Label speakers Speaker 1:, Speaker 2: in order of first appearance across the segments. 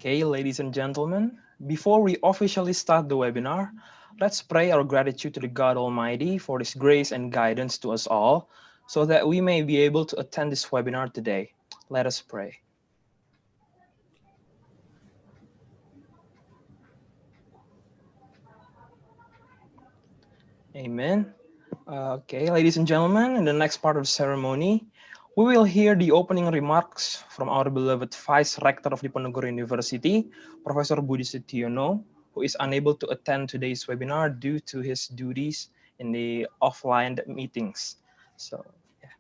Speaker 1: Okay, ladies and gentlemen, before we officially start the webinar, let's pray our gratitude to the God Almighty for His grace and guidance to us all, so that we may be able to attend this webinar today. Let us pray. Amen. Okay, ladies and gentlemen, in the next part of the ceremony, we will hear the opening remarks from our beloved Vice Rector of Diponegoro University, Professor Budi Setiono, who is unable to attend today's webinar due to his duties in the offline meetings. So, yeah.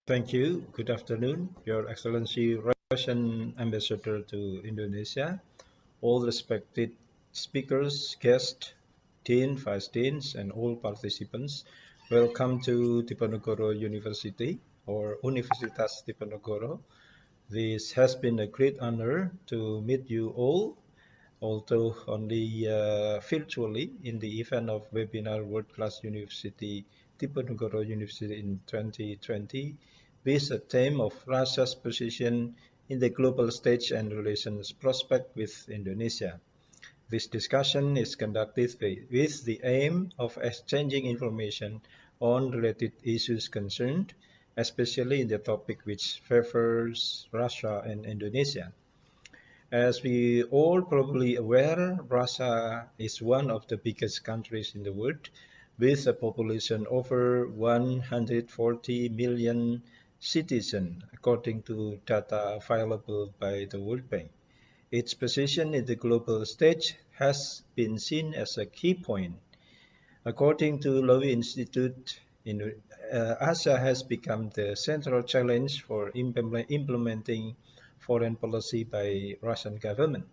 Speaker 2: Thank you. Good afternoon, Your Excellency, Russian Ambassador to Indonesia, all respected speakers, guests, dean, vice deans, and all participants. Welcome to Diponegoro University or Universitas Diponegoro. This has been a great honor to meet you all, although only virtually in the event of webinar World Class University Diponegoro University in 2020 with a theme of Russia's position in the global stage and relations prospect with Indonesia. This discussion is conducted with the aim of exchanging information on related issues concerned, especially in the topic which favors Russia and Indonesia. As we all probably aware, Russia is one of the biggest countries in the world with a population over 140 million citizens, according to data available by the World Bank. Its position in the global stage has been seen as a key point. According to Lowy Institute, Asia has become the central challenge for implementing foreign policy by Russian government.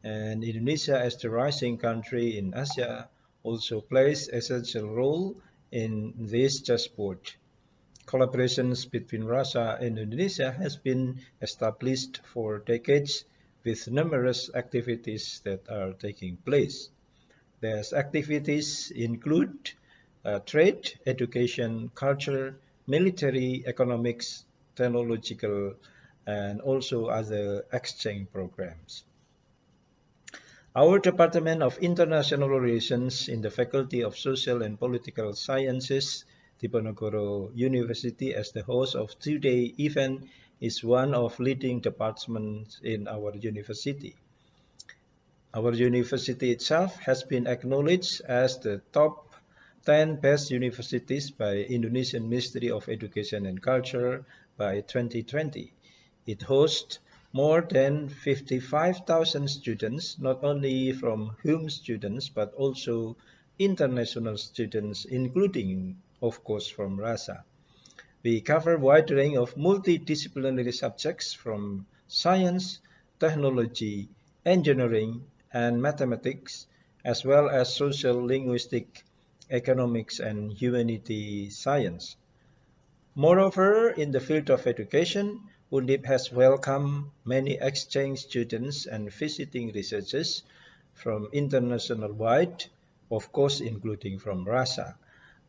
Speaker 2: And Indonesia, as the rising country in Asia, also plays essential role in this chessboard. Collaborations between Russia and Indonesia has been established for decades with numerous activities that are taking place. These activities include trade, education, culture, military, economics, technological, and also other exchange programs. Our Department of International Relations in the Faculty of Social and Political Sciences, Diponegoro University, as the host of today's event, is one of leading departments in our university. Our university itself has been acknowledged as the top 10 best universities by Indonesian Ministry of Education and Culture by 2020. It hosts more than 55,000 students, not only from home students, but also international students, including, of course, from Russia. We cover a wide range of multidisciplinary subjects from science, technology, engineering, and mathematics, as well as social, linguistic, economics, and humanity science. Moreover, in the field of education, UNDIP has welcomed many exchange students and visiting researchers from international wide, of course, including from Russia.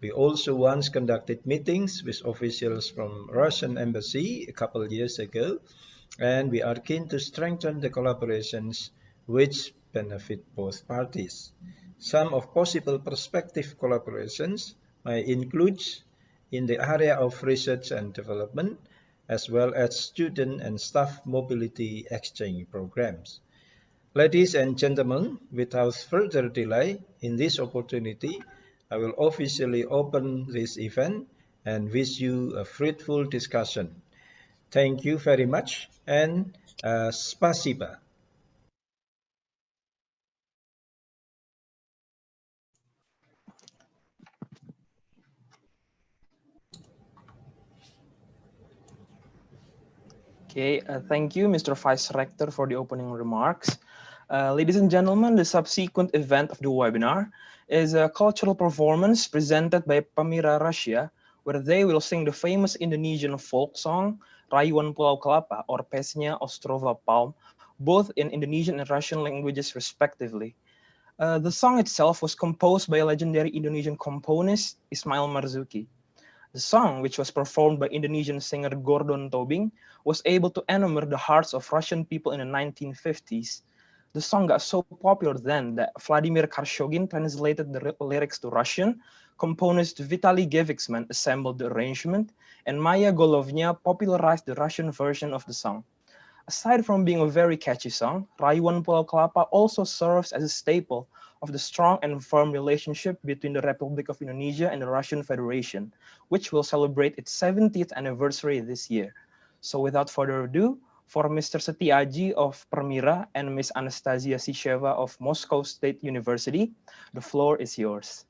Speaker 2: We also once conducted meetings with officials from Russian embassy a couple years ago, and we are keen to strengthen the collaborations which benefit both parties. Some of possible prospective collaborations may include in the area of research and development, as well as student and staff mobility exchange programs. Ladies and gentlemen, without further delay, in this opportunity, I will officially open this event and wish you a fruitful discussion. Thank you very much and spasiba.
Speaker 1: Okay, thank you, Mr. Vice Rector, for the opening remarks. Ladies and gentlemen, the subsequent event of the webinar is a cultural performance presented by Pamira Russia, where they will sing the famous Indonesian folk song Rayuan Pulau Kelapa or Pesnya Ostrova Palm, both in Indonesian and Russian languages respectively. The song itself was composed by a legendary Indonesian componist, Ismail Marzuki. The song, which was performed by Indonesian singer Gordon Tobing, was able to enamor the hearts of Russian people in the 1950s. The song got so popular then that Vladimir Karshogin translated the lyrics to Russian, componist Vitaly Geviksman assembled the arrangement, and Maya Golovnya popularized the Russian version of the song. Aside from being a very catchy song, Rayuan Pulau Kelapa also serves as a staple of the strong and firm relationship between the Republic of Indonesia and the Russian Federation, which will celebrate its 70th anniversary this year. So without further ado, for Mr. Setiaji of Permira and Ms. Anastasia Sisheva of Moscow State University, the floor is yours.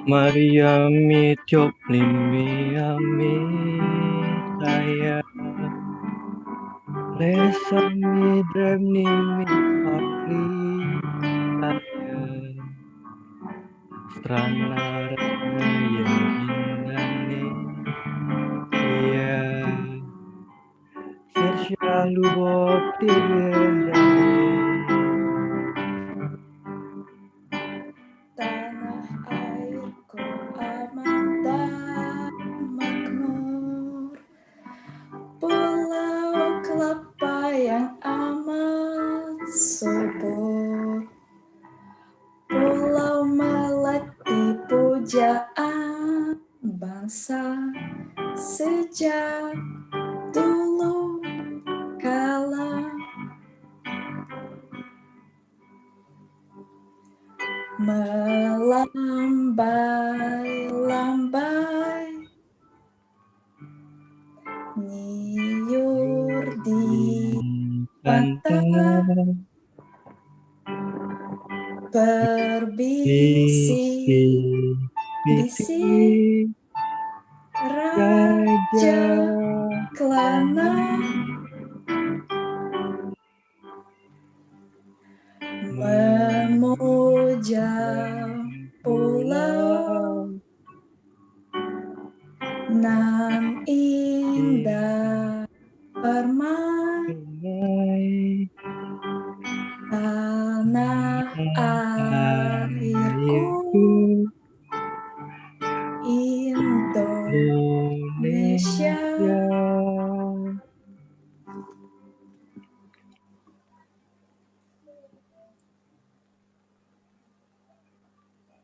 Speaker 3: Mariami tiop limiami saya Lesami dremnimi pakli saya Stranglarana ya Indonesia Sersya lubok direndani
Speaker 4: Tanah airku aman dan makmur, Pulau Kelapa yang amat subur, Pulau melati pujaan bangsa sejak dulu kala. Melambai-lambai nyiur di pantai, berbisik-bisik Raja Kelana memuja pulau nan indah permai, tanah airku Indonesia.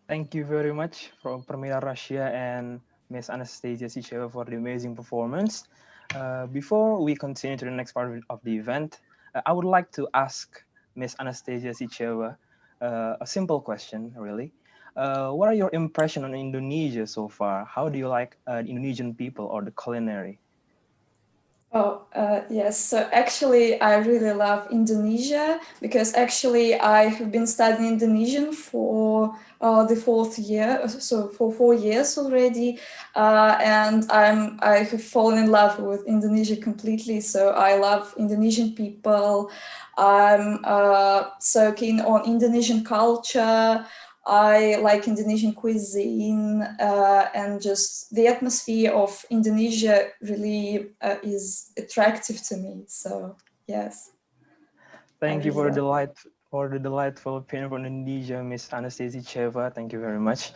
Speaker 1: Thank you very much from Permira Russia and Ms. Anastasia Sisheva for the amazing performance. Before we continue to the next part of the event, I would like to ask Ms. Anastasia Sisheva a simple question, really. What are your impressions on Indonesia so far? How do you like the Indonesian people or the culinary?
Speaker 4: Oh, yes. So actually, I really love Indonesia because actually I have been studying Indonesian for the 4th year, so for 4 years already, and I have fallen in love with Indonesia completely. So I love Indonesian people. I'm so keen on Indonesian culture. I like Indonesian cuisine, and just the atmosphere of Indonesia really is attractive to me. So yes, I
Speaker 1: Thank you
Speaker 4: really love.
Speaker 1: for the delightful opinion from Indonesia, Miss Anastasia Cheva. Thank you very much.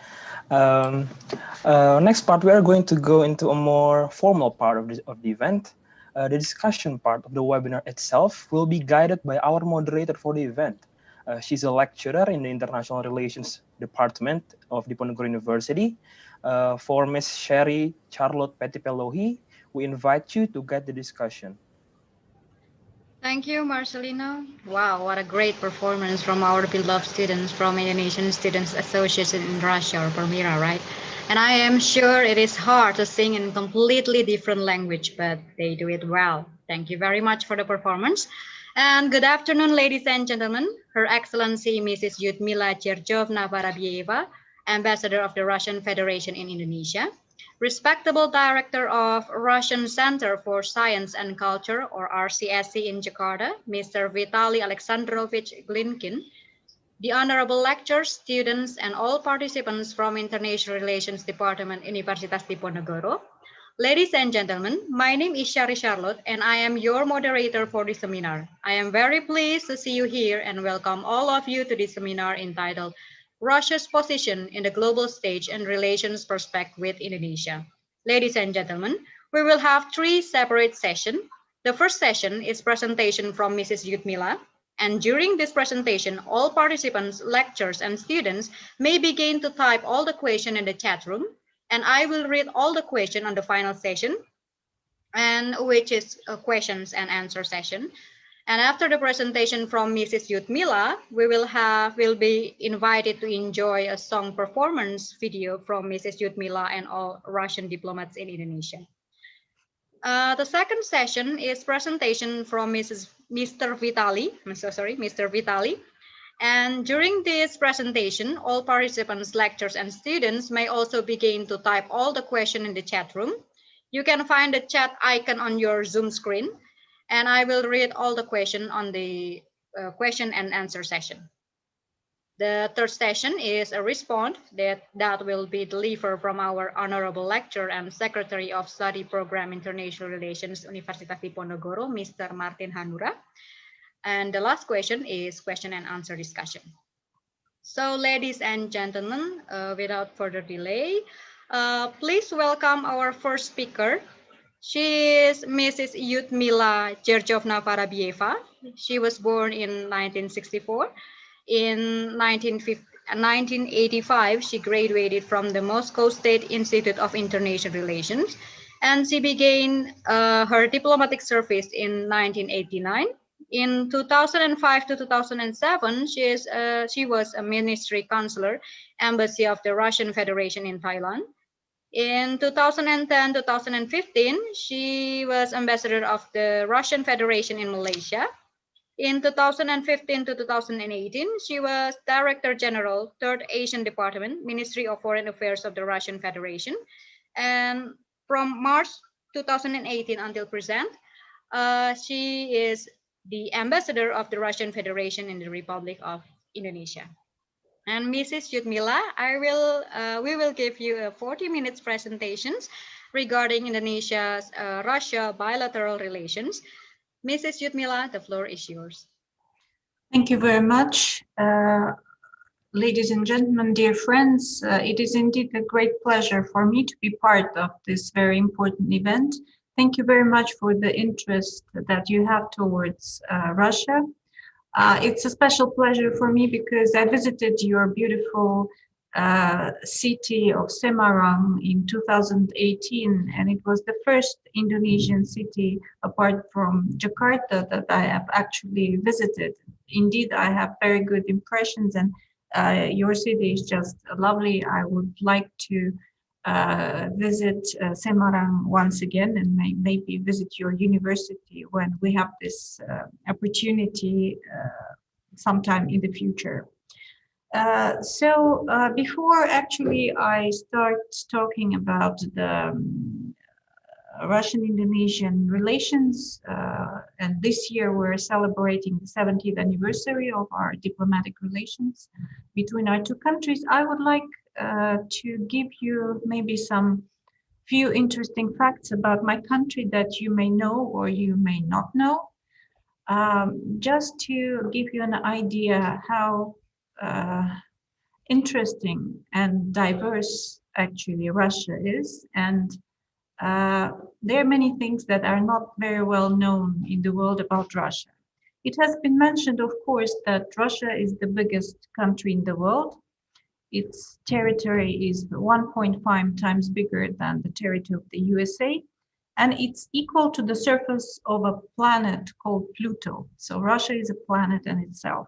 Speaker 1: Next part, we are going to go into a more formal part of the event. The discussion part of the webinar itself will be guided by our moderator for the event. She's a lecturer in the International Relations Department of Diponegoro University. For Miss Sherry Charlotte Petipelohi, we invite you to guide the discussion.
Speaker 5: Thank you, Marcelino. Wow, what a great performance from our beloved students from Indonesian Students Association in Russia, or Permira, right? And I am sure it is hard to sing in completely different language, but they do it well. Thank you very much for the performance. And good afternoon, ladies and gentlemen. Her Excellency Mrs. Lyudmila Georgievna Vorobieva, Ambassador of the Russian Federation in Indonesia. Respectable Director of Russian Center for Science and Culture, or RCSC in Jakarta, Mr. Vitaly Aleksandrovich Glinkin, the honorable lecturers, students, and all participants from International Relations Department, Universitas Diponegoro. Ladies and gentlemen, my name is Sherry Charlotte, and I am your moderator for this seminar. I am very pleased to see you here and welcome all of you to this seminar entitled Russia's Position in the Global Stage and Relations Prospect with Indonesia. Ladies and gentlemen, we will have 3 separate sessions. The first session is presentation from Mrs. Lyudmila, and during this presentation, all participants, lecturers, and students may begin to type all the questions in the chat room, and I will read all the questions on the final session, and which is a questions and answer session. And after the presentation from Mrs. Lyudmila, we'll be invited to enjoy a song performance video from Mrs. Lyudmila and all Russian diplomats in Indonesia. The second session is presentation from Mr. Vitaly. And during this presentation, all participants, lecturers, and students may also begin to type all the questions in the chat room. You can find the chat icon on your Zoom screen, and I will read all the questions on the question and answer session. The third session is a response that will be delivered from our honorable lecturer and Secretary of Study Program International Relations, Universitas Diponegoro, Mr. Martin Hanura. And the last question is question and answer discussion. So ladies and gentlemen, without further delay, please welcome our first speaker. She is Mrs. Lyudmila Georgievna Vorobieva. She was born in 1964. In 1985, she graduated from the Moscow State Institute of International Relations, and she began her diplomatic service in 1989. In 2005 to 2007, she was a ministry consular, embassy of the Russian Federation in Thailand. In 2010-2015, she was ambassador of the Russian Federation in Malaysia. In 2015 to 2018, she was Director General, 3rd Asian Department, Ministry of Foreign Affairs of the Russian Federation. And from March 2018 until present, she is the ambassador of the Russian Federation in the Republic of Indonesia. And Mrs. Lyudmila, we will give you a 40 minutes presentations regarding Indonesia's Russia bilateral relations. Mrs. Lyudmila, the floor is yours.
Speaker 6: Thank you very much. Ladies and gentlemen, dear friends, it is indeed a great pleasure for me to be part of this very important event. Thank you very much for the interest that you have towards Russia. It's a special pleasure for me because I visited your beautiful city of Semarang in 2018, and it was the first Indonesian city apart from Jakarta that I have actually visited. Indeed, I have very good impressions, and your city is just lovely. I would like to visit Semarang once again, and maybe visit your university when we have this opportunity sometime in the future. So before actually I start talking about the Russian-Indonesian relations, and this year we're celebrating the 70th anniversary of our diplomatic relations between our two countries. I would like to give you maybe some few interesting facts about my country that you may know or you may not know. Just to give you an idea how interesting and diverse actually Russia is, and there are many things that are not very well known in the world about Russia. It has been mentioned, of course, that Russia is the biggest country in the world. Its territory is 1.5 times bigger than the territory of the USA, and it's equal to the surface of a planet called Pluto. So Russia is a planet in itself.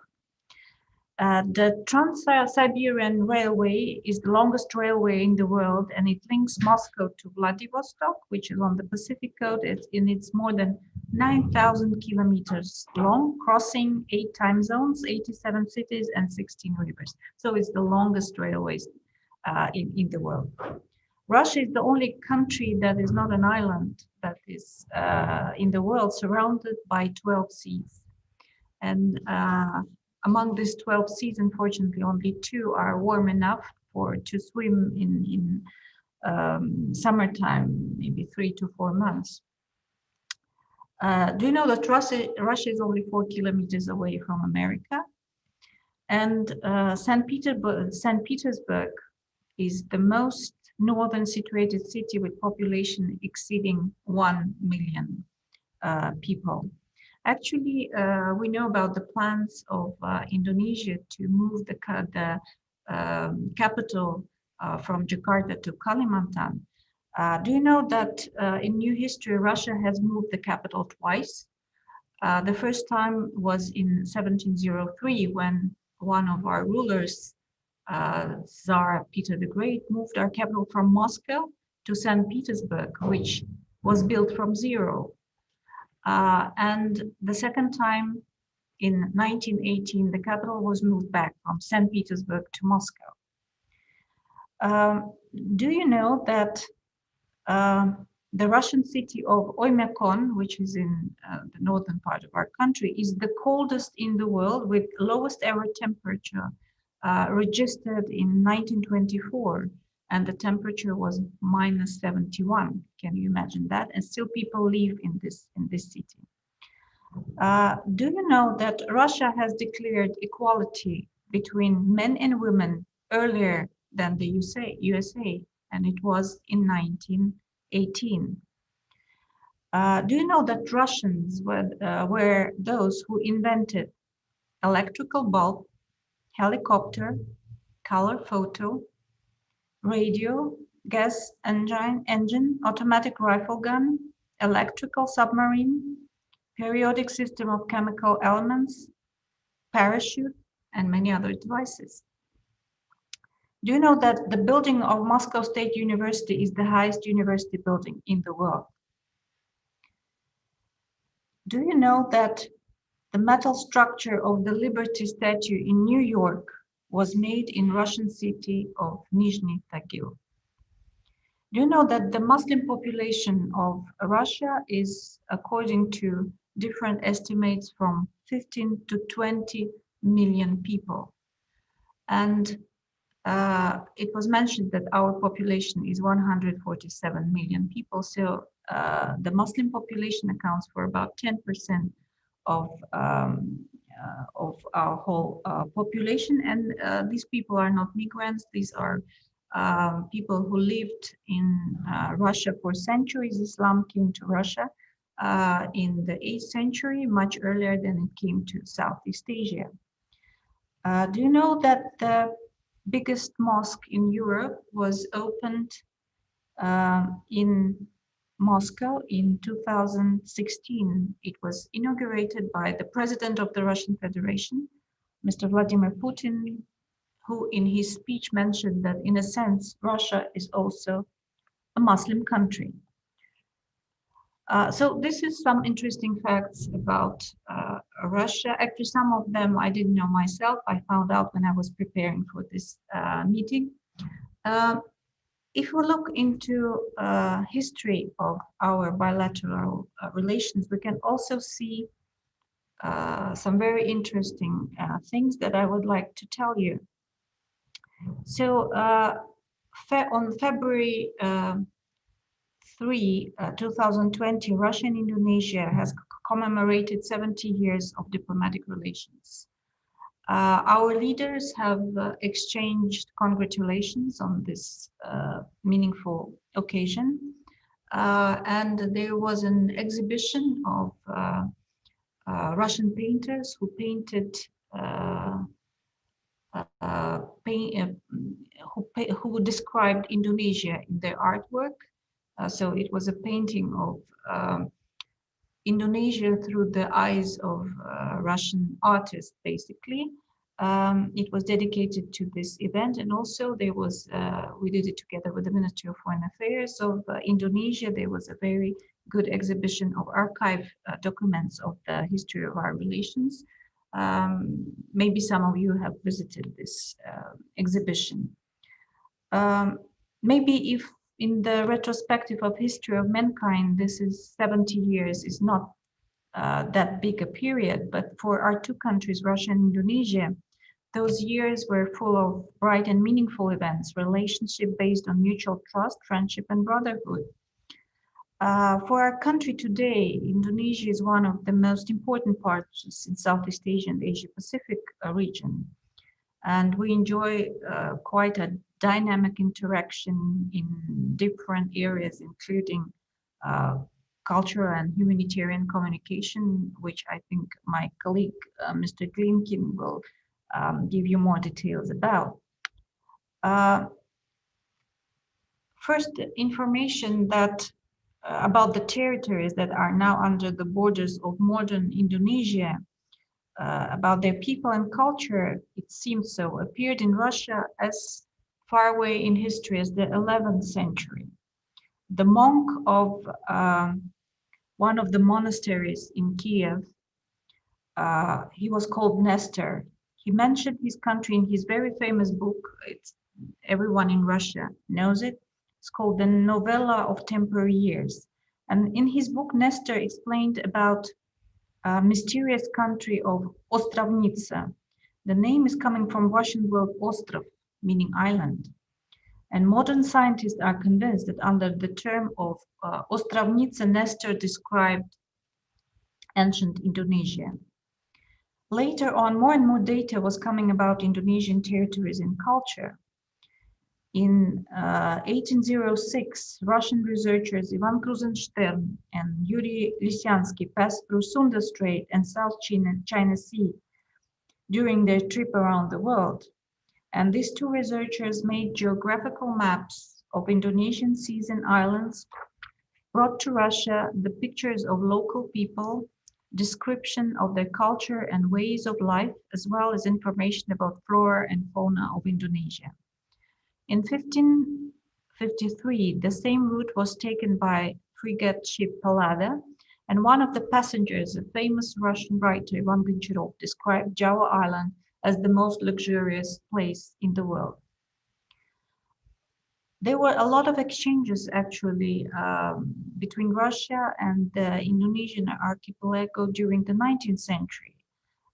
Speaker 6: The Trans-Siberian Railway is the longest railway in the world, and it links Moscow to Vladivostok, which is on the Pacific coast. It's more than 9,000 kilometers long, crossing 8 time zones, 87 cities, and 16 rivers. So it's the longest railways in the world. Russia is the only country that is not an island that is in the world surrounded by 12 seas. And among these 12 seas, unfortunately, only 2 are warm enough to swim in summertime, maybe 3 to 4 months. Do you know that Russia is only 4 kilometers away from America? And St. Petersburg is the most northern situated city with population exceeding 1 million people. Actually, we know about the plans of Indonesia to move the capital from Jakarta to Kalimantan. Do you know that in new history, Russia has moved the capital twice? The first time was in 1703 when one of our rulers, Tsar Peter the Great, moved our capital from Moscow to St. Petersburg, which was built from zero. And the second time in 1918, the capital was moved back from St. Petersburg to Moscow. Do you know that the Russian city of Oymyakon, which is in the northern part of our country, is the coldest in the world with lowest ever temperature registered in 1924. And the temperature was minus 71. Can you imagine that? And still people live in this city. Do you know that Russia has declared equality between men and women earlier than the USA, and it was in 1918. Do you know that Russians were those who invented electrical bulb, helicopter, color photo, radio, gas engine, automatic rifle gun, electrical submarine, periodic system of chemical elements, parachute, and many other devices? Do you know that the building of Moscow State University is the highest university building in the world? Do you know that the metal structure of the Liberty statue in New York was made in Russian city of Nizhny Tagil? Do you know that the Muslim population of Russia is, according to different estimates, from 15 to 20 million people? And it was mentioned that our population is 147 million people. So the Muslim population accounts for about 10% of our whole population. And these people are not migrants. These are people who lived in Russia for centuries. Islam came to Russia in the 8th century, much earlier than it came to Southeast Asia. Do you know that the biggest mosque in Europe was opened in Moscow in 2016? It was inaugurated by the President of the Russian Federation, Mr. Vladimir Putin, who in his speech mentioned that in a sense, Russia is also a Muslim country. So this is some interesting facts about Russia. Actually, some of them I didn't know myself. I found out when I was preparing for this meeting. If we look into history of our bilateral relations, we can also see some very interesting things that I would like to tell you. So on February 3, 2020, Russia and Indonesia has commemorated 70 years of diplomatic relations. Our leaders have exchanged congratulations on this meaningful occasion. And there was an exhibition of Russian painters who painted who described Indonesia in their artwork. So it was a painting of Indonesia through the eyes of Russian artists, basically. It was dedicated to this event, and also there was, we did it together with the Ministry of Foreign Affairs of Indonesia. There was a very good exhibition of archive documents of the history of our relations. Maybe some of you have visited this exhibition. Maybe if in the retrospective of history of mankind, this is 70 years is not that big a period, but for our two countries, Russia and Indonesia, those years were full of bright and meaningful events, relationship based on mutual trust, friendship, and brotherhood. For our country today, Indonesia is one of the most important parts in Southeast Asia and Asia Pacific region. And we enjoy quite a dynamic interaction in different areas, including cultural and humanitarian communication, which I think my colleague, Mr. Glinkin, will give you more details about. First, information that about the territories that are now under the borders of modern Indonesia, about their people and culture, it seems so, appeared in Russia as far away in history as the 11th century. The monk of one of the monasteries in Kiev, he was called Nestor. He mentioned his country in his very famous book. Everyone in Russia knows it. It's called the Novella of Temporary Years. And in his book, Nestor explained about a mysterious country of Ostrovnitsa. The name is coming from Russian word Ostrov, meaning island. And modern scientists are convinced that under the term of Ostrovnitsa, Nestor described ancient Indonesia. Later on, more and more data was coming about Indonesian territories and culture. In 1806, Russian researchers Ivan Krusenstern and Yuri Lysyansky passed through Sunda Strait and South China Sea during their trip around the world. And these two researchers made geographical maps of Indonesian seas and islands, brought to Russia the pictures of local people, description of their culture and ways of life, as well as information about flora and fauna of Indonesia. In 1553, the same route was taken by frigate ship Pallada, and one of the passengers, a famous Russian writer, Ivan Goncharov, described Java Island as the most luxurious place in the world. There were a lot of exchanges actually between Russia and the Indonesian archipelago during the 19th century.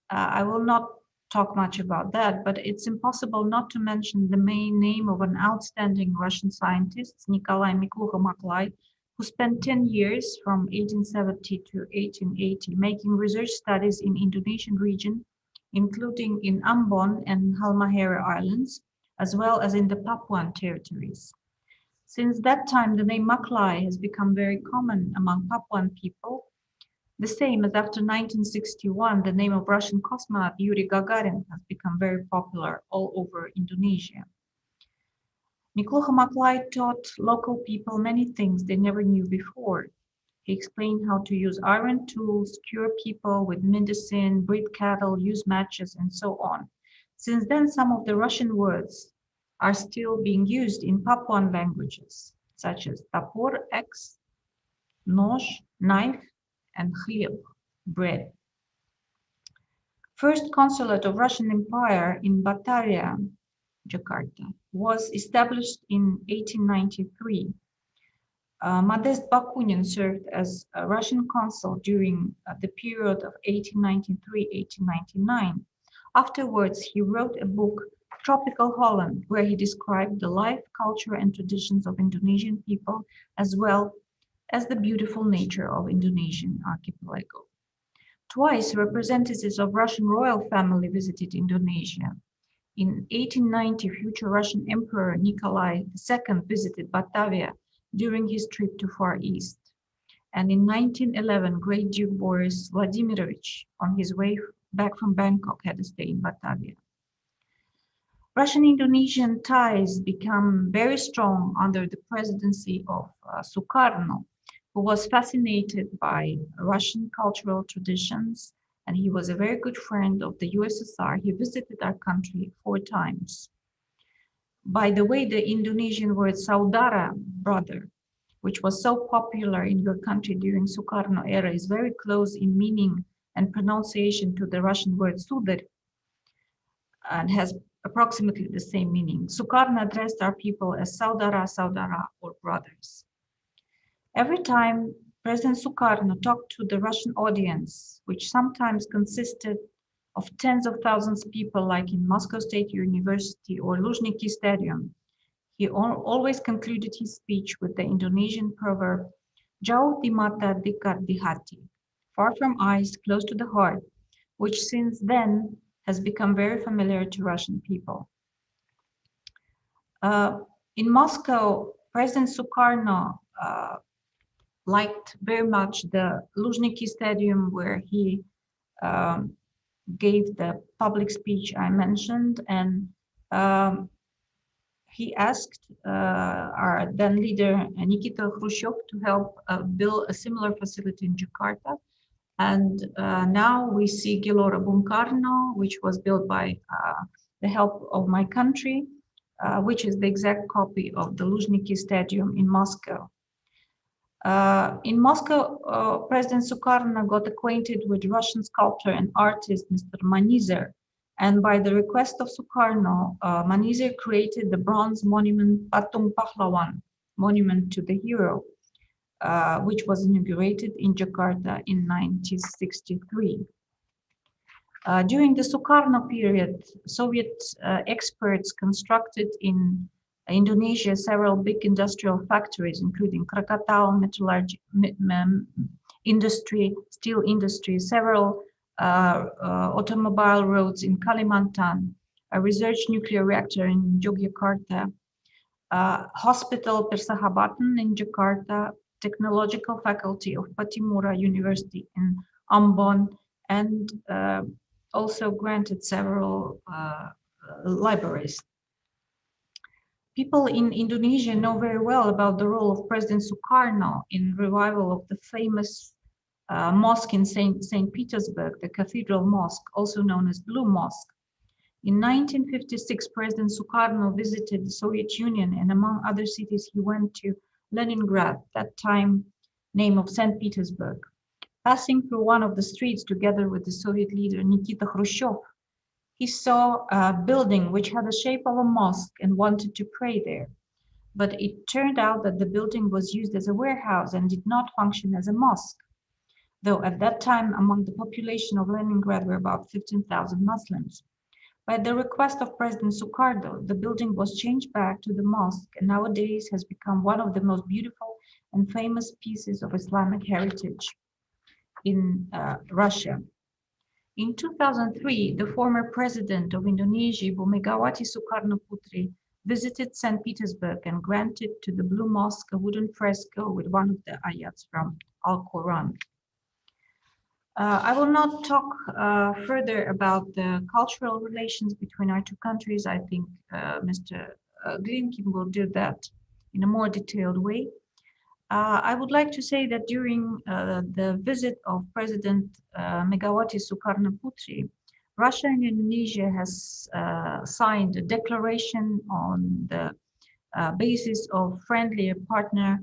Speaker 6: I will not talk much about that, but it's impossible not to mention the main name of an outstanding Russian scientist, Nikolai Miklucho-Maklay, who spent 10 years from 1870 to 1880 making research studies in Indonesian region, including in Ambon and Halmahera Islands, as well as in the Papuan territories. Since that time, the name Maklay has become very common among Papuan people, the same as after 1961, the name of Russian cosmonaut Yuri Gagarin has become very popular all over Indonesia. Miklucho-Maklay taught local people many things they never knew before. He explained how to use iron tools, cure people with medicine, breed cattle, use matches, and so on. Since then, some of the Russian words are still being used in Papuan languages, such as tapor, axe, nож, knife, and khlieb, bread. First consulate of Russian Empire in Batavia, Jakarta, was established in 1893. Modest Bakunin served as a Russian consul during the period of 1893-1899. Afterwards, he wrote a book, Tropical Holland, where he described the life, culture, and traditions of Indonesian people, as well as the beautiful nature of Indonesian archipelago. Twice, representatives of Russian royal family visited Indonesia. In 1890, future Russian Emperor Nikolai II visited Batavia during his trip to Far East. And in 1911, Great Duke Boris Vladimirovich, on his way back from Bangkok, had a stay in Batavia. Russian-Indonesian ties become very strong under the presidency of Sukarno, who was fascinated by Russian cultural traditions, and he was a very good friend of the USSR. He visited our country 4 times. By the way, the Indonesian word saudara, brother, which was so popular in your country during Sukarno era, is very close in meaning and pronunciation to the Russian word sudar, and has approximately the same meaning. Sukarno addressed our people as saudara, saudara, or brothers. Every time President Sukarno talked to the Russian audience, which sometimes consisted of tens of thousands of people, like in Moscow State University or Luzhniki Stadium, he always concluded his speech with the Indonesian proverb, "Jauh di mata, dekat di hati," far from eyes, close to the heart, which since then has become very familiar to Russian people. In Moscow, President Sukarno liked very much the Luzhniki Stadium, where he gave the public speech I mentioned, and he asked our then leader Nikita Khrushchev to help build a similar facility in Jakarta. And now we see Gelora Bung Karno, which was built by the help of my country, which is the exact copy of the Luzhniki Stadium in Moscow. In Moscow, President Sukarno got acquainted with Russian sculptor and artist Mr. Manizer, and by the request of Sukarno, Manizer created the bronze monument Patung Pahlawan, monument to the hero, which was inaugurated in Jakarta in 1963. During the Sukarno period, Soviet experts constructed in Indonesia several big industrial factories, including Krakatau metallurgy industry, steel industry, several automobile roads in Kalimantan, a research nuclear reactor in Yogyakarta, Hospital Persahabatan in Jakarta, Technological Faculty of Patimura University in Ambon, and also granted several libraries. People in Indonesia know very well about the role of President Sukarno in revival of the famous mosque in St. Petersburg, the Cathedral Mosque, also known as Blue Mosque. In 1956, President Sukarno visited the Soviet Union, and among other cities, he went to Leningrad, that time name of St. Petersburg. Passing through one of the streets together with the Soviet leader Nikita Khrushchev, he saw a building which had the shape of a mosque and wanted to pray there. But it turned out that the building was used as a warehouse and did not function as a mosque, though at that time among the population of Leningrad were about 15,000 Muslims. By the request of President Sukarno, the building was changed back to the mosque and nowadays has become one of the most beautiful and famous pieces of Islamic heritage in Russia. In 2003, the former president of Indonesia, Ibu Megawati Sukarno Putri, visited St. Petersburg and granted to the Blue Mosque a wooden fresco with one of the ayats from Al-Quran. I will not talk further about the cultural relations between our two countries. I think Mr. Glinkin will do that in a more detailed way. I would like to say that during the visit of President Megawati Sukarno Putri, Russia and Indonesia has signed a declaration on the basis of friendly partner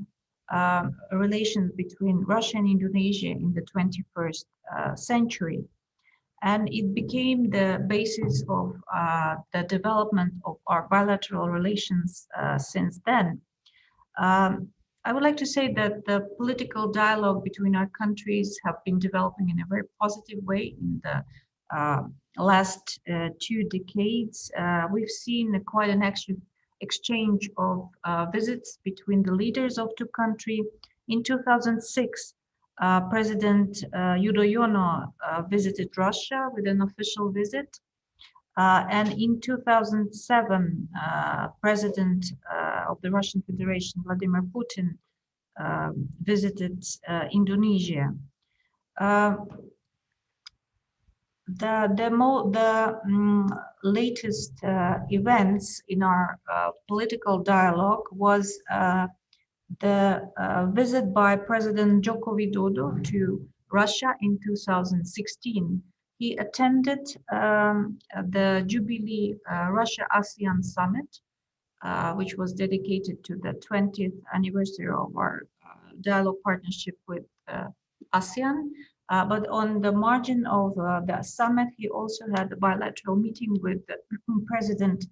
Speaker 6: relations between Russia and Indonesia in the 21st century. and it became the basis of the development of our bilateral relations since then. I would like to say that the political dialogue between our countries have been developing in a very positive way in the last 2 decades. We've seen quite an exchange of visits between the leaders of 2 countries. In 2006, President Yudhoyono visited Russia with an official visit. And in 2007, President of the Russian Federation, Vladimir Putin, visited Indonesia. The latest events in our political dialogue was the visit by President Joko Widodo to Russia in 2016. He attended the Jubilee Russia-ASEAN Summit, which was dedicated to the 20th anniversary of our dialogue partnership with ASEAN. But on the margin of the summit, he also had a bilateral meeting with President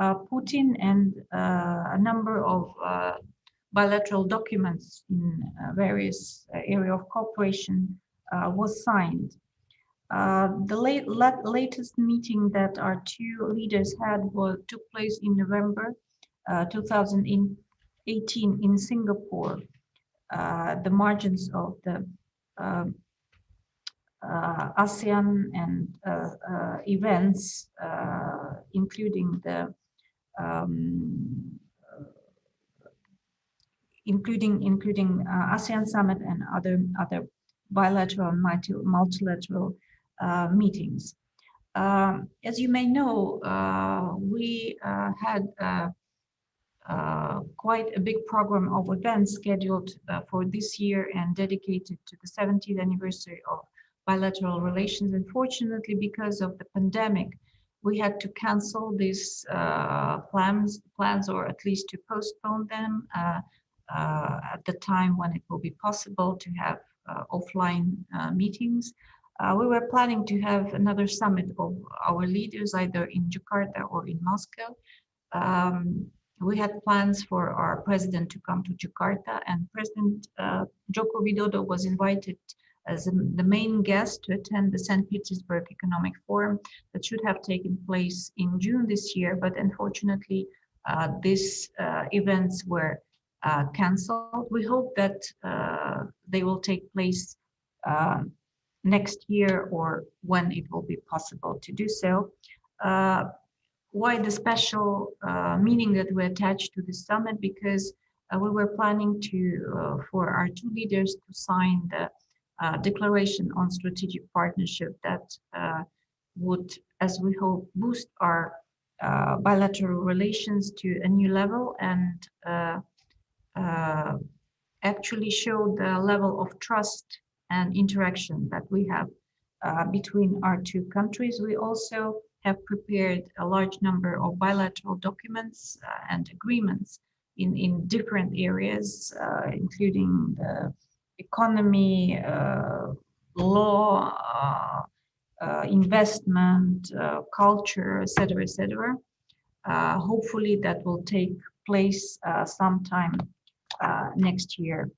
Speaker 6: Putin, and a number of bilateral documents in various areas of cooperation was signed. The latest meeting that our 2 leaders had took place in November 2018 in Singapore. The margins of the ASEAN and events, including the including ASEAN summit and other bilateral and multilateral meetings. As you may know, we had quite a big program of events scheduled for this year and dedicated to the 70th anniversary of bilateral relations. Unfortunately, because of the pandemic, we had to cancel these plans, or at least to postpone them at the time when it will be possible to have offline meetings. We were planning to have another summit of our leaders either in Jakarta or in Moscow. We had plans for our president to come to Jakarta, and President Joko Widodo was invited as the main guest to attend the St. Petersburg Economic Forum that should have taken place in June this year, but unfortunately these events were cancelled. We hope that they will take place next year or when it will be possible to do so. Why the special meaning that we attached to this summit? Because we were planning to for our 2 leaders to sign the declaration on strategic partnership that would, as we hope, boost our bilateral relations to a new level and actually show the level of trust and interaction that we have between our 2 countries. We also have prepared a large number of bilateral documents and agreements in different areas, including the economy, law, investment, culture, etc., etc. Hopefully that will take place sometime next year.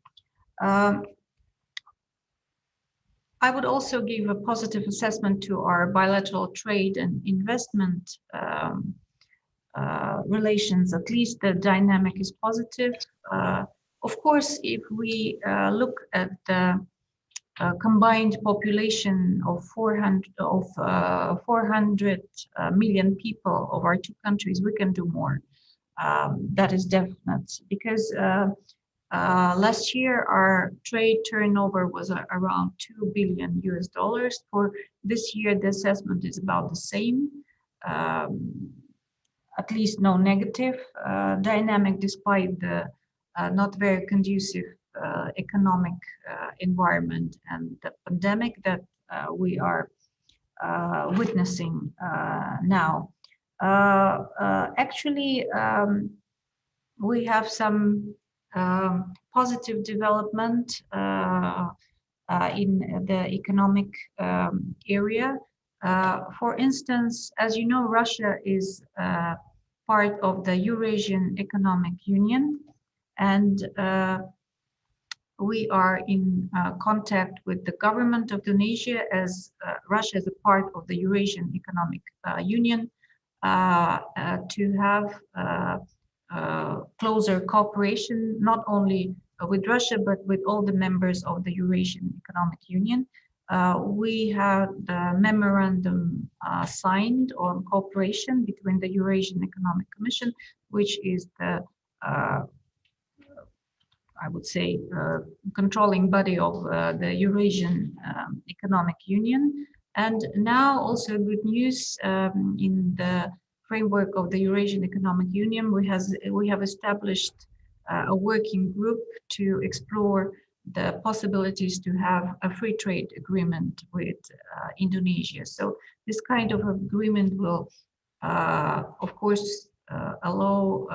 Speaker 6: I would also give a positive assessment to our bilateral trade and investment relations. At least the dynamic is positive. Of course, if we look at the combined population of 400 million people of our 2 countries, we can do more. That is definite, because last year our trade turnover was around $2 billion. For this year, the assessment is about the same. At least no negative dynamic, despite the not very conducive economic environment and the pandemic that we are witnessing now. Actually, we have some positive development in the economic area. For instance, as you know, Russia is part of the Eurasian Economic Union, and we are in contact with the government of Indonesia, as Russia is a part of the Eurasian Economic Union, to have closer cooperation, not only with Russia, but with all the members of the Eurasian Economic Union. We had the memorandum signed on cooperation between the Eurasian Economic Commission, which is the I would say, controlling body of the Eurasian Economic Union. And now also good news in the framework of the Eurasian Economic Union, we have established a working group to explore the possibilities to have a free trade agreement with Indonesia. So this kind of agreement will, of course, allow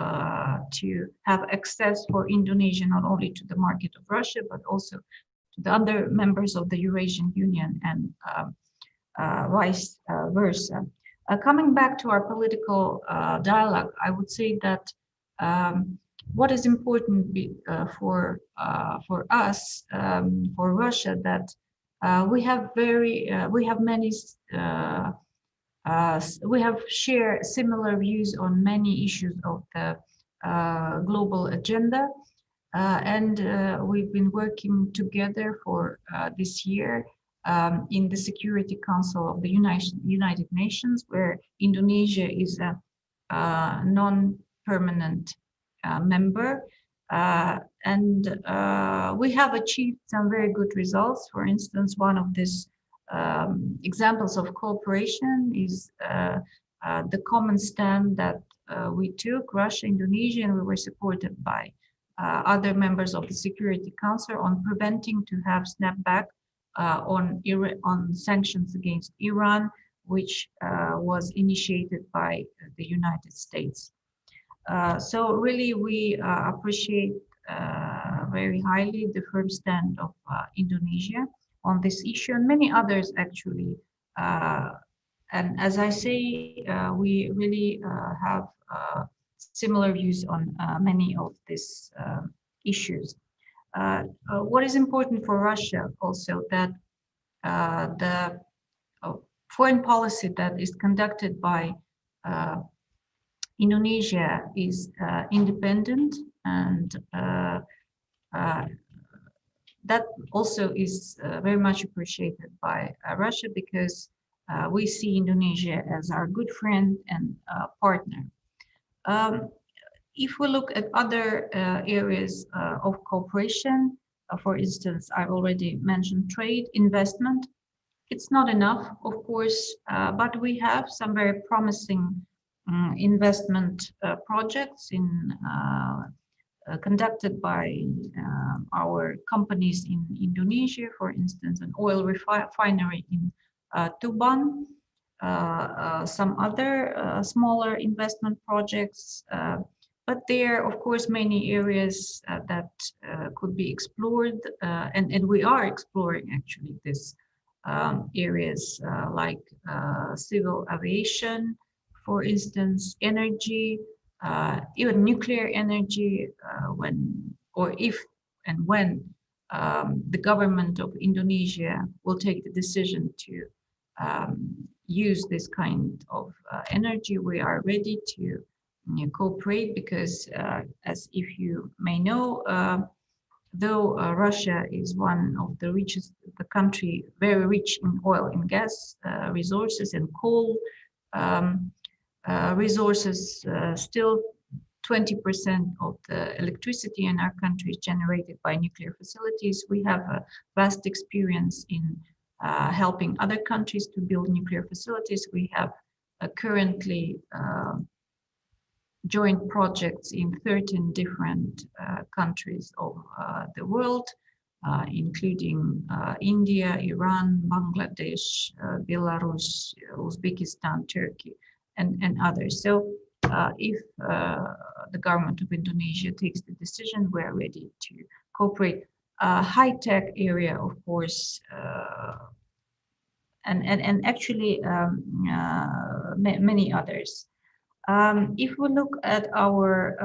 Speaker 6: to have access for Indonesia not only to the market of Russia, but also to the other members of the Eurasian Union and vice versa. Coming back to our political dialogue, I would say that what is important for us, for Russia, that we have many we have shared similar views on many issues of the global agenda, and we've been working together for this year in the Security Council of the United Nations, where Indonesia is a non-permanent member. And we have achieved some very good results. For instance, one of these examples of cooperation is the common stand that we took, Russia, Indonesia, and we were supported by other members of the Security Council on preventing to have snapback on sanctions against Iran, which was initiated by the United States. So really we appreciate very highly the firm stand of Indonesia on this issue, and many others actually. And as I say, we really have similar views on many of these issues. What is important for Russia also, that the foreign policy that is conducted by Indonesia is independent, and that also is very much appreciated by Russia, because we see Indonesia as our good friend and partner. If we look at other areas of cooperation, for instance, I've already mentioned trade, investment. It's not enough, of course, but we have some very promising investment projects conducted by our companies in Indonesia, for instance, an oil refinery in Tuban, some other smaller investment projects, but there are, of course, many areas that could be explored, and we are exploring actually these areas like civil aviation, for instance, energy, even nuclear energy, if and when the government of Indonesia will take the decision to use this kind of energy, we are ready to cooperate, because as if you may know, though Russia is one of the richest, the country very rich in oil and gas resources and coal resources, still 20% of the electricity in our country is generated by nuclear facilities. We have a vast experience in helping other countries to build nuclear facilities. We have currently joint projects in 13 different countries of the world, including India, Iran, Bangladesh, Belarus, Uzbekistan, Turkey, and others. So if the government of Indonesia takes the decision, we're ready to cooperate. High-tech area, of course, and actually many others. If we look at our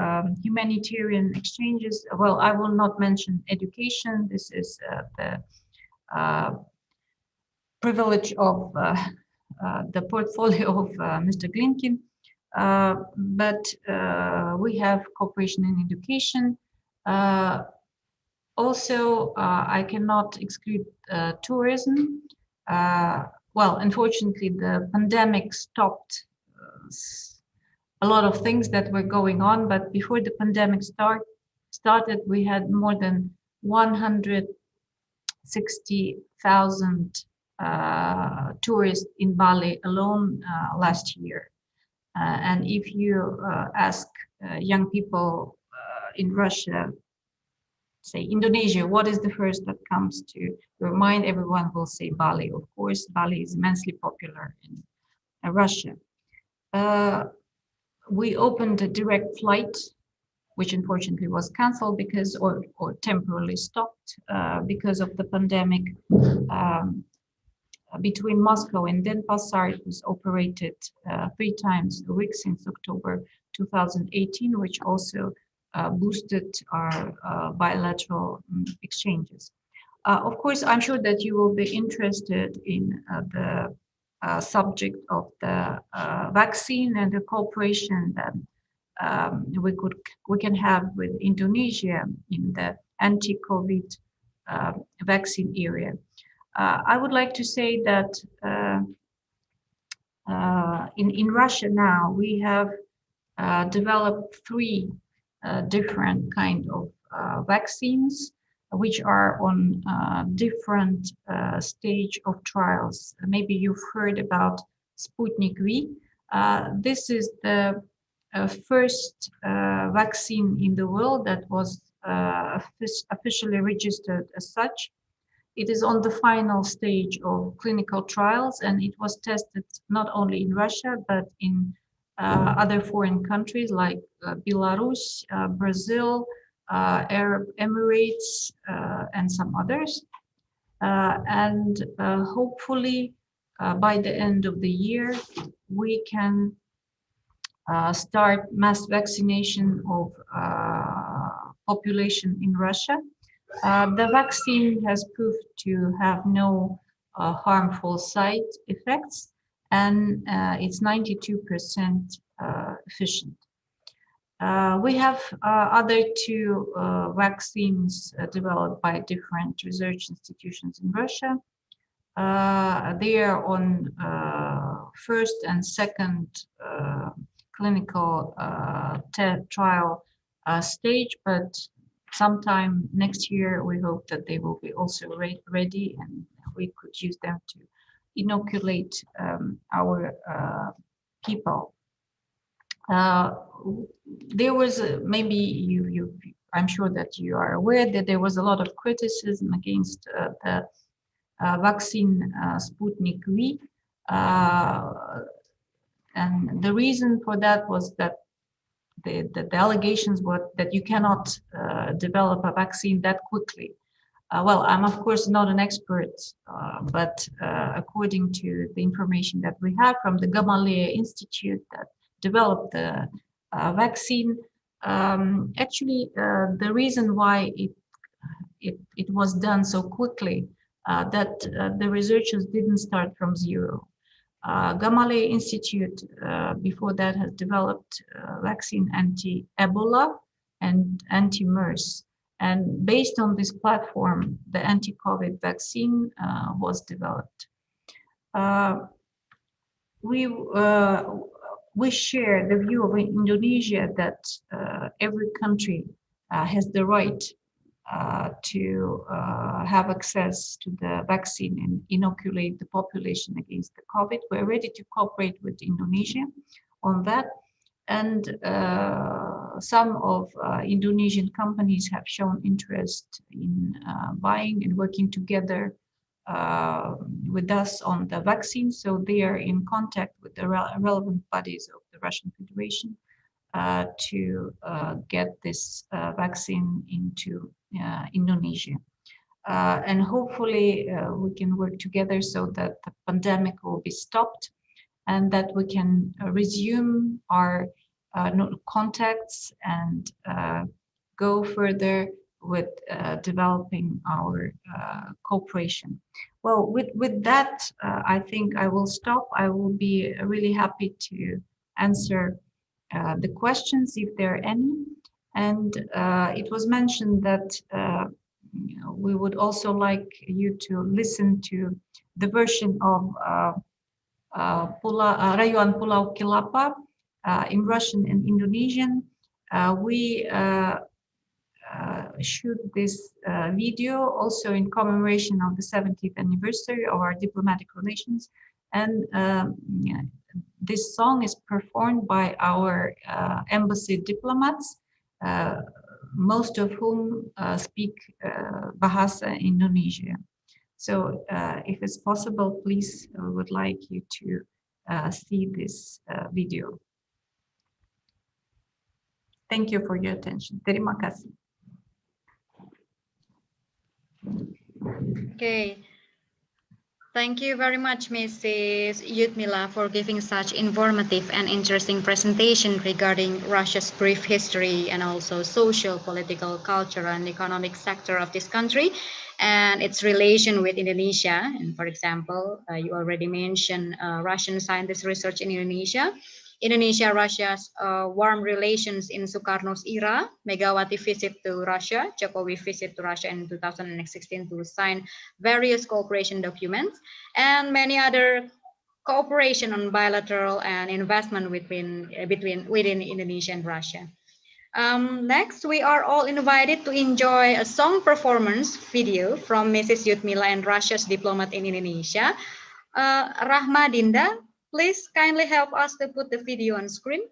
Speaker 6: humanitarian exchanges, well, I will not mention education. This is the privilege of the portfolio of Mr. Glinkin. But we have cooperation in education. Also, I cannot exclude tourism. Well, unfortunately, the pandemic stopped a lot of things that were going on, but before the pandemic started, we had more than 160,000 tourists in Bali alone last year. And if you ask young people in Russia, say Indonesia, what is the first that comes to your mind? Everyone will say Bali. Of course, Bali is immensely popular in Russia. We opened a direct flight, which unfortunately was cancelled because, or temporarily stopped because of the pandemic. Between Moscow and Denpasar, it was operated 3 times a week since October 2018, which also boosted our bilateral exchanges. Of course, I'm sure that you will be interested in the subject of the vaccine and the cooperation that we can have with Indonesia in the anti-COVID vaccine area. I would like to say that in Russia now we have developed 3 different kind of vaccines, which are on different stage of trials. Maybe you've heard about Sputnik V. This is the first vaccine in the world that was officially registered as such. It is on the final stage of clinical trials, and it was tested not only in Russia, but in other foreign countries like Belarus, Brazil, Arab Emirates, and some others. And hopefully by the end of the year, we can start mass vaccination of population in Russia. The vaccine has proved to have no harmful side effects, and it's 92% efficient. We have other 2 vaccines developed by different research institutions in Russia. They are on first and second clinical trial stage, but sometime next year we hope that they will be also ready and we could use them to inoculate our people. There was maybe I'm sure that you are aware that there was a lot of criticism against the vaccine Sputnik V, and the reason for that was that the allegations were that you cannot develop a vaccine that quickly. Well, I'm of course not an expert, but according to the information that we have from the Gamaleya Institute that developed the vaccine, actually the reason why it was done so quickly, that the researchers didn't start from zero. Gamaleya Institute before that has developed vaccine anti-Ebola and anti-MERS. And based on this platform, the anti-COVID vaccine was developed. We share the view of Indonesia that every country has the right to have access to the vaccine and inoculate the population against the COVID. We're ready to cooperate with Indonesia on that. And some of Indonesian companies have shown interest in buying and working together with us on the vaccine. So they are in contact with the relevant bodies of the Russian Federation to get this vaccine into Indonesia. and hopefully we can work together so that the pandemic will be stopped and that we can resume our contacts and go further with developing our cooperation. Well, with that, I think I will stop. I will be really happy to answer the questions if there are any. And it was mentioned that we would also like you to listen to the version of Rayuan Pulau Kelapa in Russian and Indonesian. We shoot this video also in commemoration of the 70th anniversary of our diplomatic relations, and this song is performed by our embassy diplomats, most of whom speak Bahasa Indonesia. So if it's possible, please, we would like you to see this video. Thank you for your attention. Terima kasih.
Speaker 5: Okay. Thank you very much, Mrs. Lyudmila, for giving such informative and interesting presentation regarding Russia's brief history and also social, political, cultural, and economic sector of this country and its relation with Indonesia. And for example, you already mentioned Russian scientist research in Indonesia. Indonesia-Russia's warm relations in Sukarno's era, Megawati visit to Russia, Jokowi visit to Russia in 2016 to sign various cooperation documents, and many other cooperation on bilateral and investment within Indonesia and Russia. Next, we are all invited to enjoy a song performance video from Mrs. Lyudmila and Russia's diplomat in Indonesia. Rahma Dinda, please kindly help us to put the video on screen.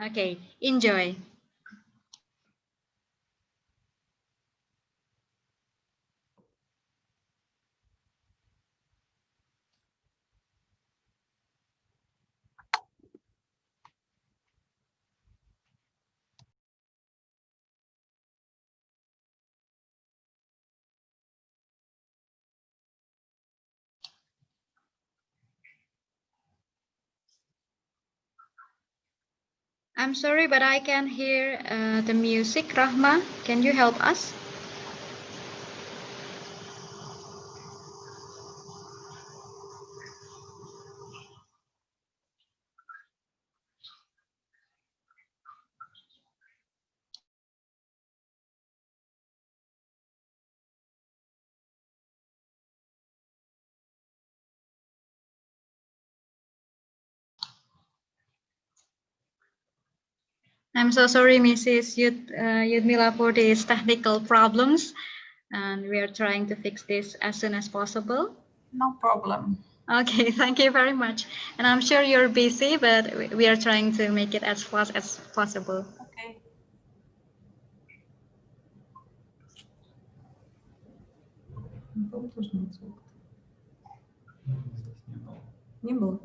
Speaker 5: Okay, enjoy. I'm sorry, but I can't hear the music. Rahma, can you help us? I'm so sorry, Mrs. Lyudmila, for these technical problems, and we are trying to fix this as soon as possible.
Speaker 6: No problem.
Speaker 5: Okay, thank you very much. And I'm sure you're busy, but we are trying to make it as fast as possible.
Speaker 6: Okay. Не было.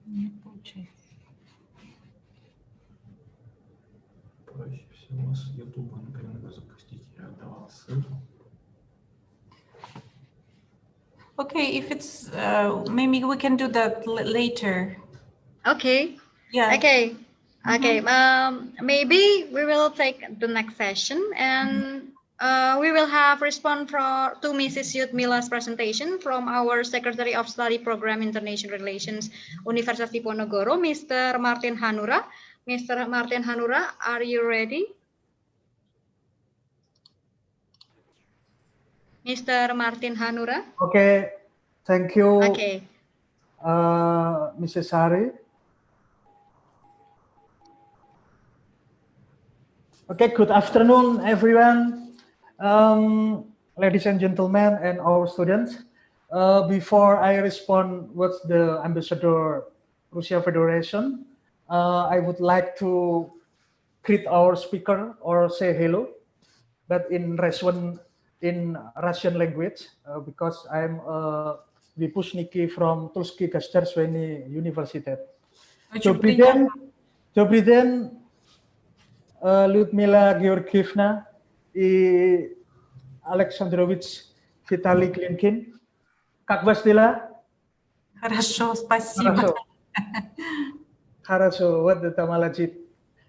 Speaker 6: Не получается.
Speaker 7: Проще всего с YouTube, например, запустить. Я давал ссылку.
Speaker 6: Okay, if it's maybe we can do that later.
Speaker 5: Okay.
Speaker 6: Yeah.
Speaker 5: Okay. Okay. Maybe we will take the next session, and we will have response to Mrs. Lyudmila's presentation from our Secretary of Study Program International Relations, Universitas Diponegoro, Mr. Martin Hanura. Mr. Martin Hanura, are you ready? Mr. Martin Hanura.
Speaker 8: Okay, thank you.
Speaker 5: Okay.
Speaker 8: Mrs. Hari. Okay, good afternoon, everyone. Ladies and gentlemen and our students. Before I respond what's the Ambassador Russia Federation, I would like to greet our speaker or say hello, but in Russian language, because I'm Vypushniki from Tulski Государственный Universitet. Добрый день, Lyudmila Georgievna и Aleksandrovich Vitaly Glinkin. Как вас дела?
Speaker 6: Хорошо, спасибо.
Speaker 8: Хорошо, вот это молодец.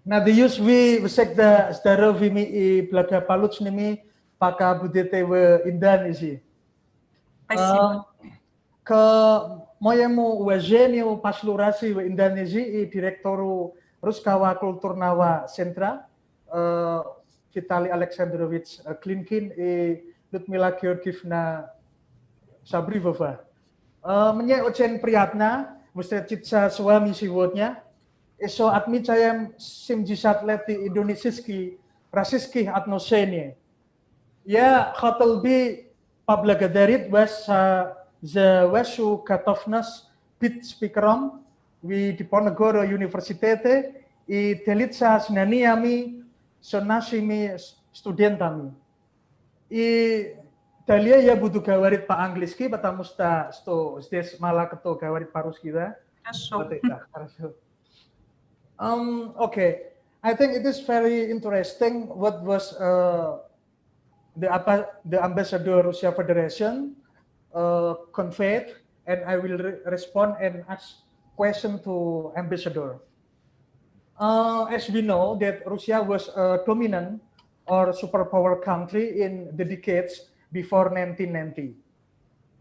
Speaker 8: Надеюсь, вы всегда здоровыми и благополучными, пока будете в Индонезии.
Speaker 6: Спасибо.
Speaker 8: К моему уважению послу России в Индонезии и директору Русского культурного центра Vitaly Aleksandrovich Glinkin и Lyudmila Georgievna Sabривова. Мне очень приятно встретиться с вами сегодня. Еще отмечаем 70 лет индонезийских российских отношений. Я хотел бы поблагодарить вас за вашу готовность быть спикером в Diponegoro Universitas и делиться знаниями с нашими студентами. И далее я буду говорить по-английски, потому что здесь мало кто говорит по-русски, да? Хорошо. Okay, I think it is very interesting what was the ambassador Russia Federation conveyed, and I will respond and ask question to ambassador. As we know that Russia was a dominant or superpower country in the decades before 1990.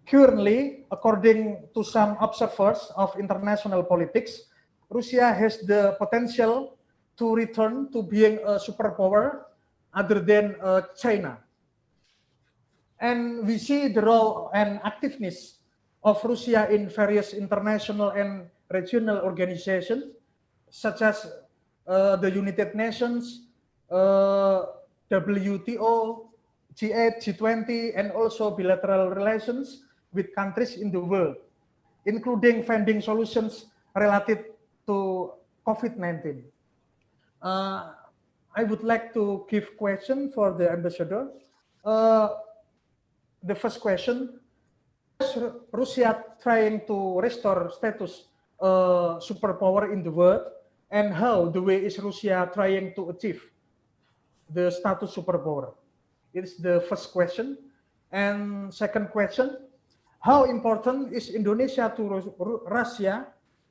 Speaker 8: Currently, according to some observers of international politics, Russia has the potential to return to being a superpower other than China. And we see the role and activeness of Russia in various international and regional organizations, such as the United Nations, WTO, G8, G20, and also bilateral relations with countries in the world, including finding solutions related to COVID-19. I would like to give question for the ambassador. The first question, is Russia trying to restore status superpower in the world, and how the way is Russia trying to achieve the status superpower? It's the first question. And second question, how important is Indonesia to Russia,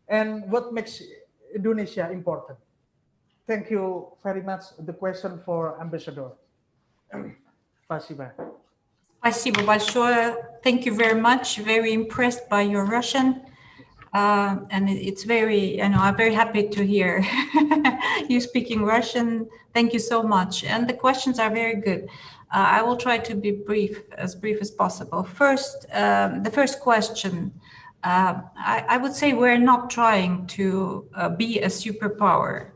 Speaker 8: and what makes Indonesia important? Thank you very much. The question for ambassador. Спасибо.
Speaker 6: Спасибо большое. Thank you very much. Very impressed by your Russian. And it's very, I'm very happy to hear you speaking Russian. Thank you so much. And the questions are very good. I will try to be brief as possible. First, the first question, I would say we're not trying to be a superpower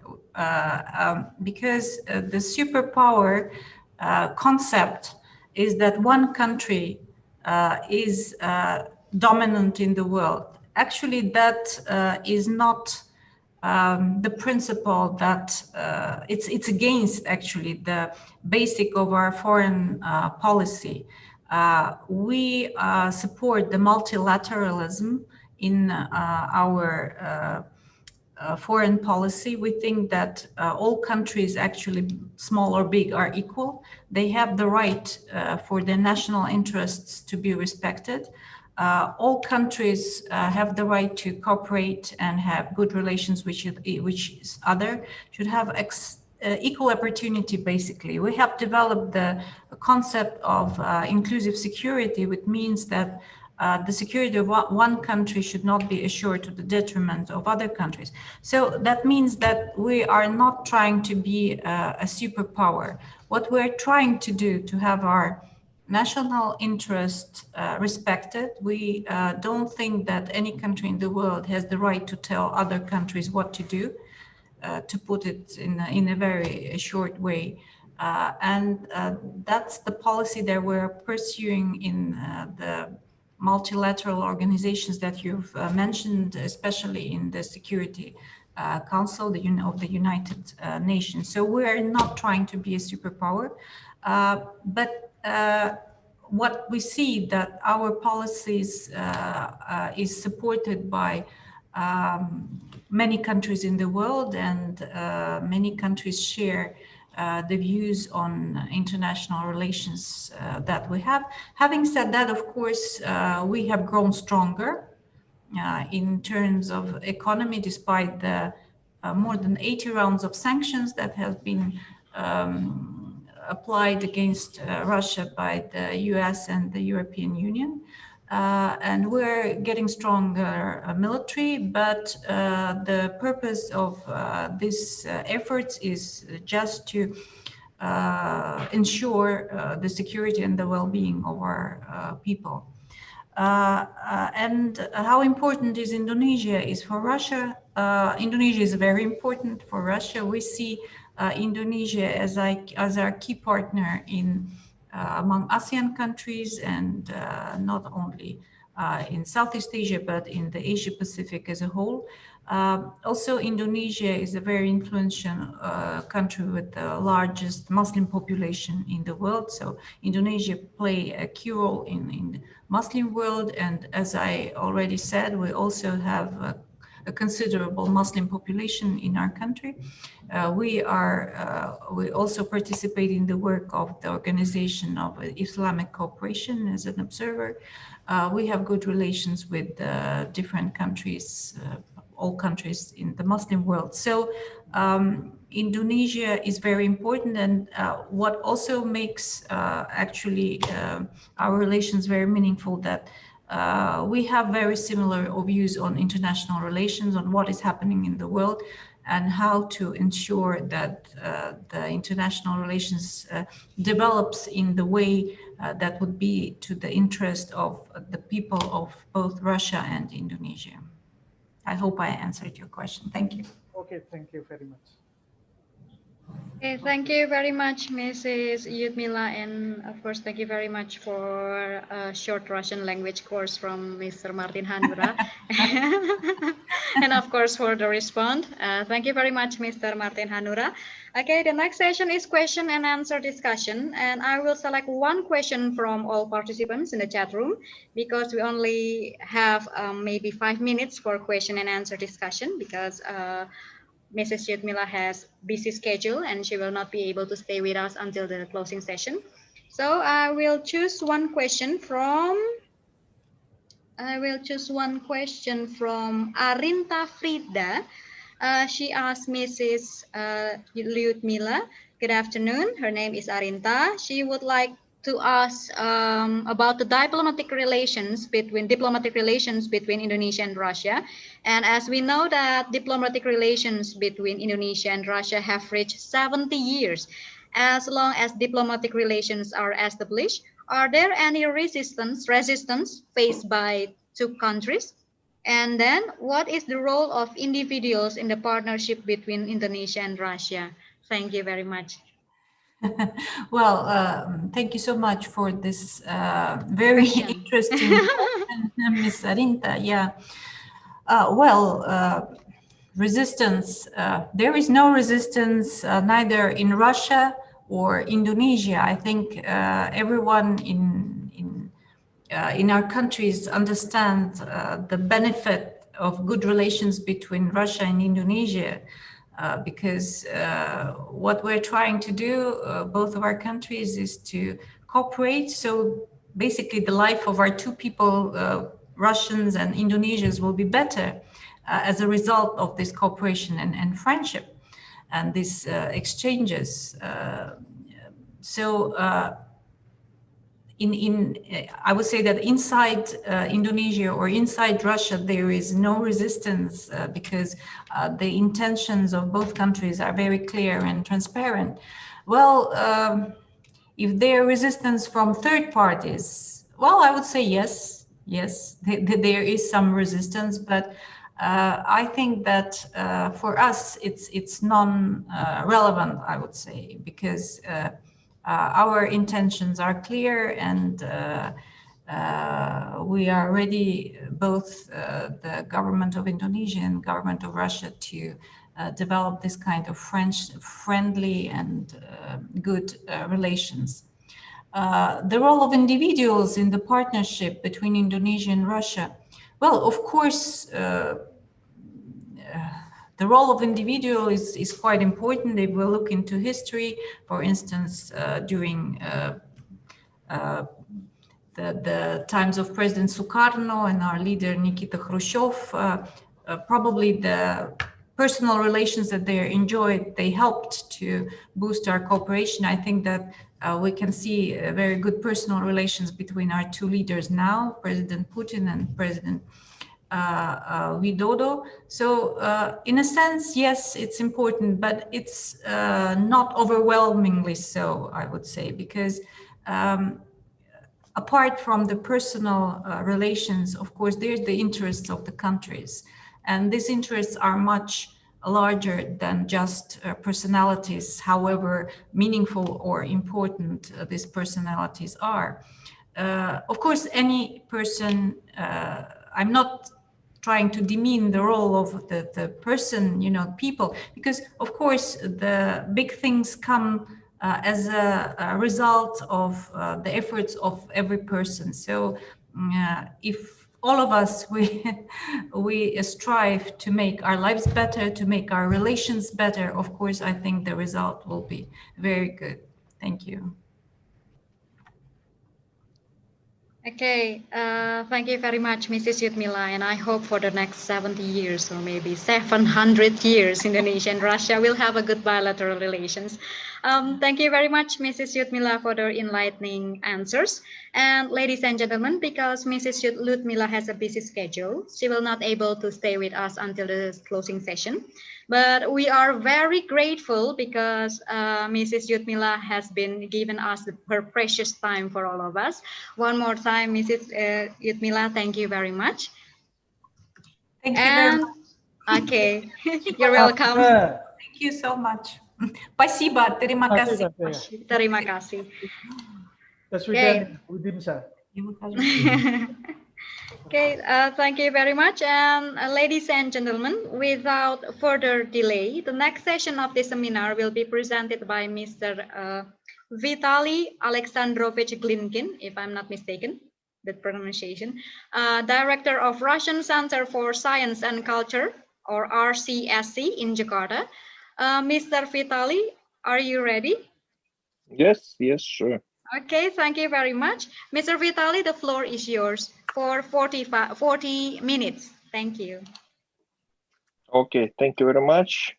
Speaker 6: because the superpower concept is that one country is dominant in the world. Actually, that is not the principle that it's against actually the basic of our foreign policy. We support the multilateralism in our foreign policy. We think that all countries, actually small or big, are equal. They have the right for their national interests to be respected. All countries have the right to cooperate and have good relations with each other, should have equal opportunity, basically. We have developed the concept of inclusive security, which means that the security of one country should not be assured to the detriment of other countries. So that means that we are not trying to be a superpower. What we're trying to do to have our national interest respected. We don't think that any country in the world has the right to tell other countries what to do, to put it in a very short way. And that's the policy that we're pursuing in the multilateral organizations that you've mentioned, especially in the Security Council of the United Nations. So we're not trying to be a superpower, but what we see that our policies is supported by many countries in the world, and many countries share the views on international relations that we have. Having said that, of course, we have grown stronger in terms of economy, despite the more than 80 rounds of sanctions that have been applied against Russia by the US and the European Union. And we're getting stronger military, but the purpose of these efforts is just to ensure the security and the well-being of our people. And how important is Indonesia is for Russia? Indonesia is very important for Russia. We see Indonesia as our key partner in among ASEAN countries, and not only in Southeast Asia, but in the Asia Pacific as a whole. Also, Indonesia is a very influential country with the largest Muslim population in the world. So Indonesia play a key role in the Muslim world. And as I already said, we also have a considerable Muslim population in our country. We also participate in the work of the Organization of Islamic Cooperation as an observer. We have good relations with different countries, all countries in the Muslim world. So Indonesia is very important, and what also makes actually our relations very meaningful, that we have very similar views on international relations, on what is happening in the world, and how to ensure that the international relations develops in the way that would be to the interest of the people of both Russia and Indonesia. I hope I answered your question. Thank you.
Speaker 8: Okay, thank you very much.
Speaker 5: Okay, thank you very much, Mrs. Lyudmila, and of course, thank you very much for a short Russian language course from Mr. Martin Hanura, and of course for the response. Thank you very much, Mr. Martin Hanura. Okay, the next session is question and answer discussion, and I will select one question from all participants in the chat room, because we only have maybe 5 minutes for question and answer discussion, because Mrs. Lyudmila has busy schedule and she will not be able to stay with us until the closing session. So I will choose one question from Arinta Frida. She asked Mrs. Lyudmila. Good afternoon. Her name is Arinta. She would like to ask about the diplomatic relations between Indonesia and Russia. And as we know that diplomatic relations between Indonesia and Russia have reached 70 years. As long as diplomatic relations are established, are there any resistance faced by two countries? And then, what is the role of individuals in the partnership between Indonesia and Russia? Thank you very much.
Speaker 6: Well, thank you so much for this very interesting question, Ms. Arinta. Yeah. Resistance. There is no resistance neither in Russia or Indonesia. I think everyone in our countries understand the benefit of good relations between Russia and Indonesia, because what we're trying to do, both of our countries, is to cooperate. So basically the life of our two people, Russians and Indonesians, will be better as a result of this cooperation and friendship and these exchanges. I would say that inside Indonesia or inside Russia, there is no resistance because the intentions of both countries are very clear and transparent. Well, if there is resistance from third parties, well, I would say yes, there is some resistance, but I think that for us, it's non-relevant, I would say, because our intentions are clear, and we are ready, both the government of Indonesia and government of Russia, to develop this kind of friendly and good relations. The role of individuals in the partnership between Indonesia and Russia. Well, of course, the role of individual is quite important. If we look into history, for instance, during the times of President Sukarno and our leader Nikita Khrushchev, probably the personal relations that they enjoyed, they helped to boost our cooperation. I think that we can see very good personal relations between our two leaders now, President Putin and President Widodo. So in a sense, yes, it's important, but it's not overwhelmingly so, I would say, because apart from the personal relations, of course, there's the interests of the countries. And these interests are much larger than just personalities, however meaningful or important these personalities are. Of course, any person, I'm not trying to demean the role of the person, people, because of course the big things come as a result of the efforts of every person. So if all of us, we strive to make our lives better, to make our relations better, of course, I think the result will be very good. Thank you.
Speaker 5: Okay, thank you very much, Mrs. Lyudmila, and I hope for the next 70 years or maybe 700 years, Indonesia and Russia will have a good bilateral relations. Thank you very much, Mrs. Lyudmila, for the enlightening answers. And ladies and gentlemen, because Mrs. Lyudmila has a busy schedule, she will not able to stay with us until the closing session. But we are very grateful because Mrs. Lyudmila has been given us her precious time for all of us. One more time, Mrs. Lyudmila, thank you very much.
Speaker 6: Thank you very much.
Speaker 5: Okay, you're welcome.
Speaker 6: Thank you so much. Спасибо, terima kasih.
Speaker 5: Terima kasih.
Speaker 8: Okay.
Speaker 5: Okay, thank you very much. And ladies and gentlemen, without further delay, the next session of this seminar will be presented by Mr. Vitaly Aleksandrovich Glinkin, if I'm not mistaken, the pronunciation, Director of Russian Center for Science and Culture, or RCSC in Jakarta. Mr. Vitaly, are you ready?
Speaker 9: Yes, sure.
Speaker 5: Okay, thank you very much. Mr. Vitaly, the floor is yours for 40 minutes. Thank you.
Speaker 9: Okay, thank you very much.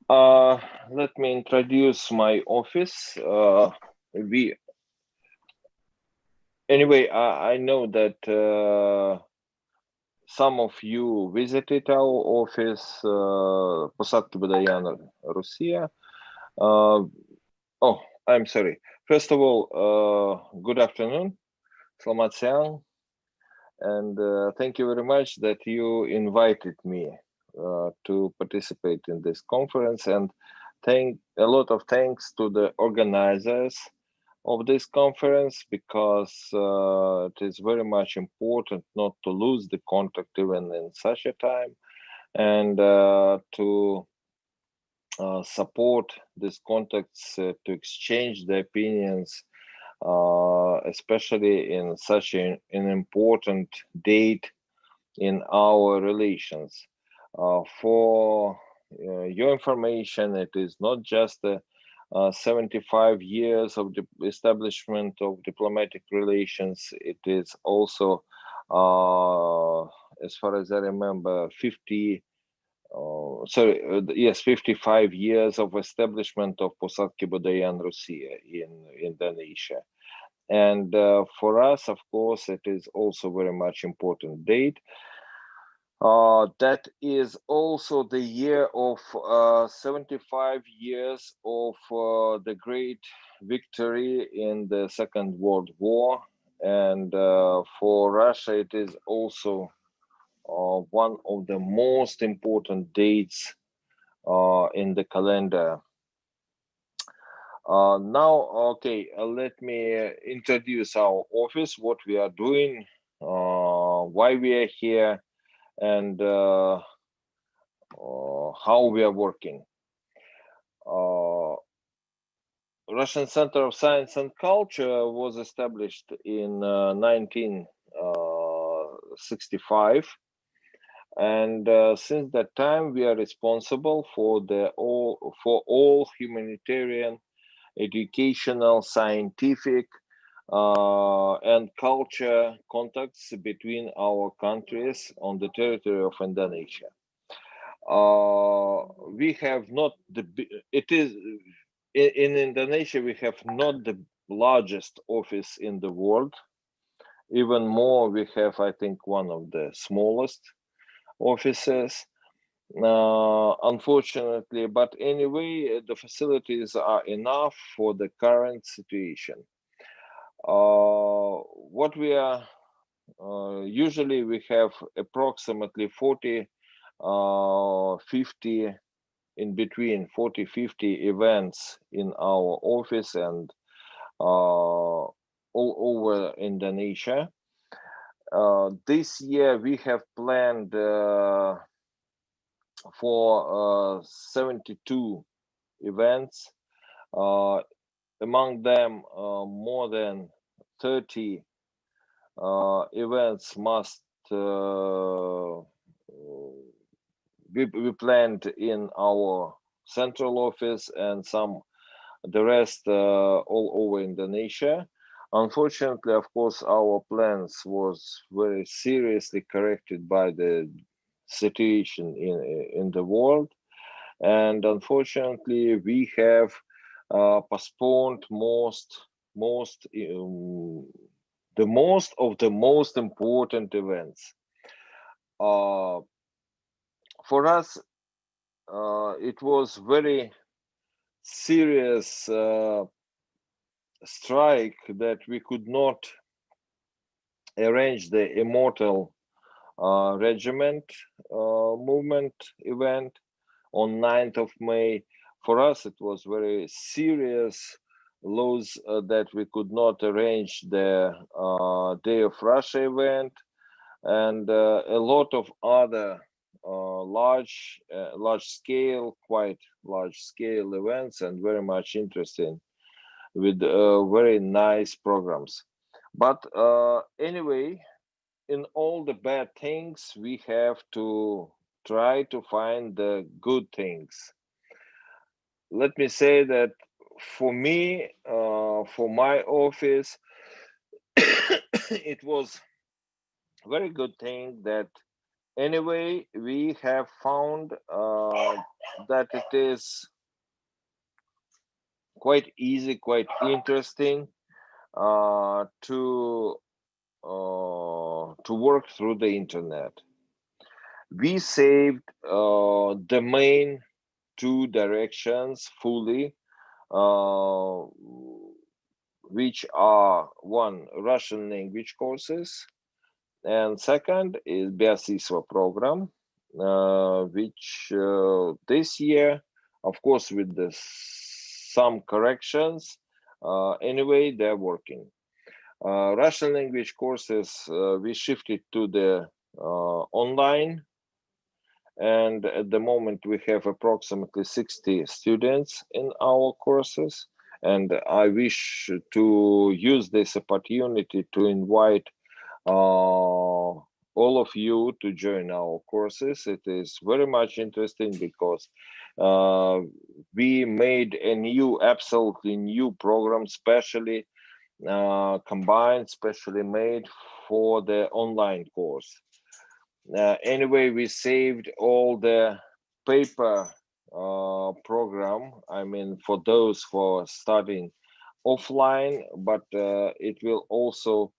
Speaker 9: Let me introduce my office. Anyway, I know that some of you visited our office, Pusat Kebudayaan Rusia. Oh, I'm sorry. First of all, good afternoon, Selamat siang, and thank you very much that you invited me to participate in this conference, and a lot of thanks to the organizers of this conference, because it is very much important not to lose the contact even in such a time, and to support these contacts, to exchange the opinions, especially in such an important date in our relations. For your information, it is not just 75 years of the establishment of diplomatic relations. It is also, as far as I remember, 55 years of establishment of Pusat Kebudayaan Rusia in Indonesia. And for us, of course, it is also very much important date. That is also the year of 75 years of the great victory in the Second World War. And for Russia, it is also one of the most important dates in the calendar. Now, okay, let me introduce our office, what we are doing, why we are here, and how we are working. Russian Center of Science and Culture was established in 1965, and since that time we are responsible for all humanitarian, educational, scientific, and culture contacts between our countries on the territory of Indonesia. We have not in Indonesia, we have not the largest office in the world. Even more, we have, I think, one of the smallest offices, unfortunately. But anyway, the facilities are enough for the current situation. What we are usually we have approximately 40, 50 in between 40, 50 events in our office and all over Indonesia. This year we have planned for 72 events. Among them, more than 30 events must we planned in our central office, and the rest all over Indonesia. Unfortunately, of course, our plans was very seriously corrected by the situation in the world, and unfortunately, we have postponed the most of the most important events. For us, it was very serious strike that we could not arrange the Immortal Regiment movement event on 9th of May. For us, it was very serious loss that we could not arrange the Day of Russia event, and a lot of other quite large scale events, and very much interesting with very nice programs. But anyway, in all the bad things, we have to try to find the good things. Let me say that for me, for my office, it was a very good thing that anyway we have found that it is quite easy, quite interesting to work through the internet. We saved the main two directions fully, which are one, Russian language courses, and second is Beasiswa program, which this year, of course, with some corrections, anyway, they're working. Russian language courses, we shifted to the online, and at the moment we have approximately 60 students in our courses, and I wish to use this opportunity to invite all of you to join our courses. It is very much interesting because we made a absolutely new program, specially combined, specially made for the online course. Anyway, we saved all the paper program, I mean, for those who are studying offline, but it will also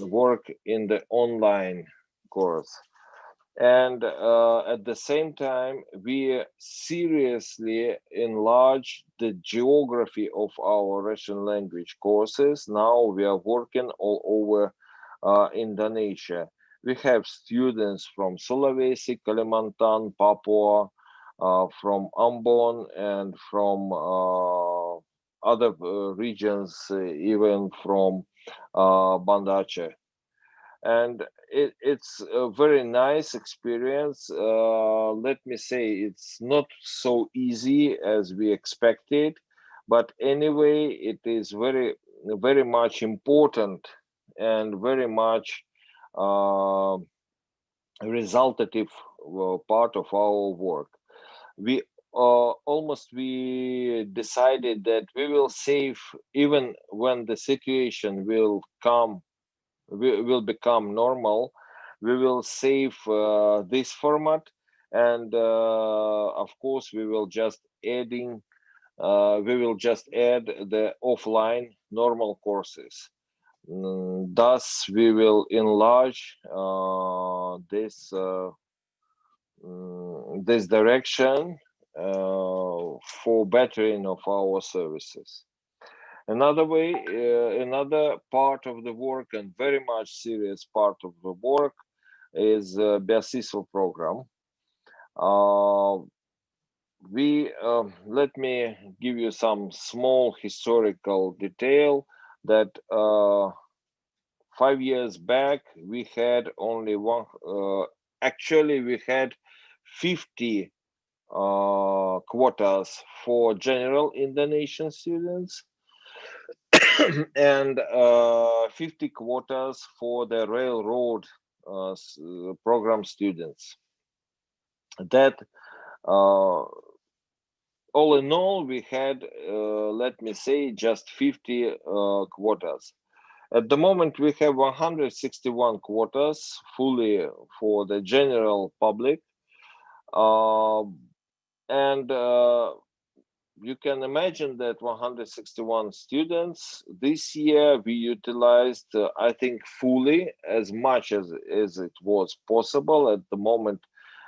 Speaker 9: work in the online course. And at the same time, we seriously enlarged the geography of our Russian language courses. Now we are working all over Indonesia. We have students from Sulawesi, Kalimantan, Papua, from Ambon, and from other regions, even from Banda Aceh. And it's a very nice experience. Let me say, it's not so easy as we expected, but anyway, it is very much important and very much resultative part of our work. We we decided that we will save, even when the situation will become normal, we will save this format, and of course we will just add the offline normal courses. Thus, we will enlarge this direction for bettering of our services. Another part of the work, and very much serious part of the work, is beasiswa program. Let me give you some small historical detail that 5 years back we had only one. Actually, we had 50 quotas for general Indonesian students and 50 quotas for the railroad program students. That all in all, we had, let me say, just 50 quotas. At the moment, we have 161 quotas fully for the general public. And you can imagine that 161 students this year we utilized, I think, fully, as much as it was possible. At the moment,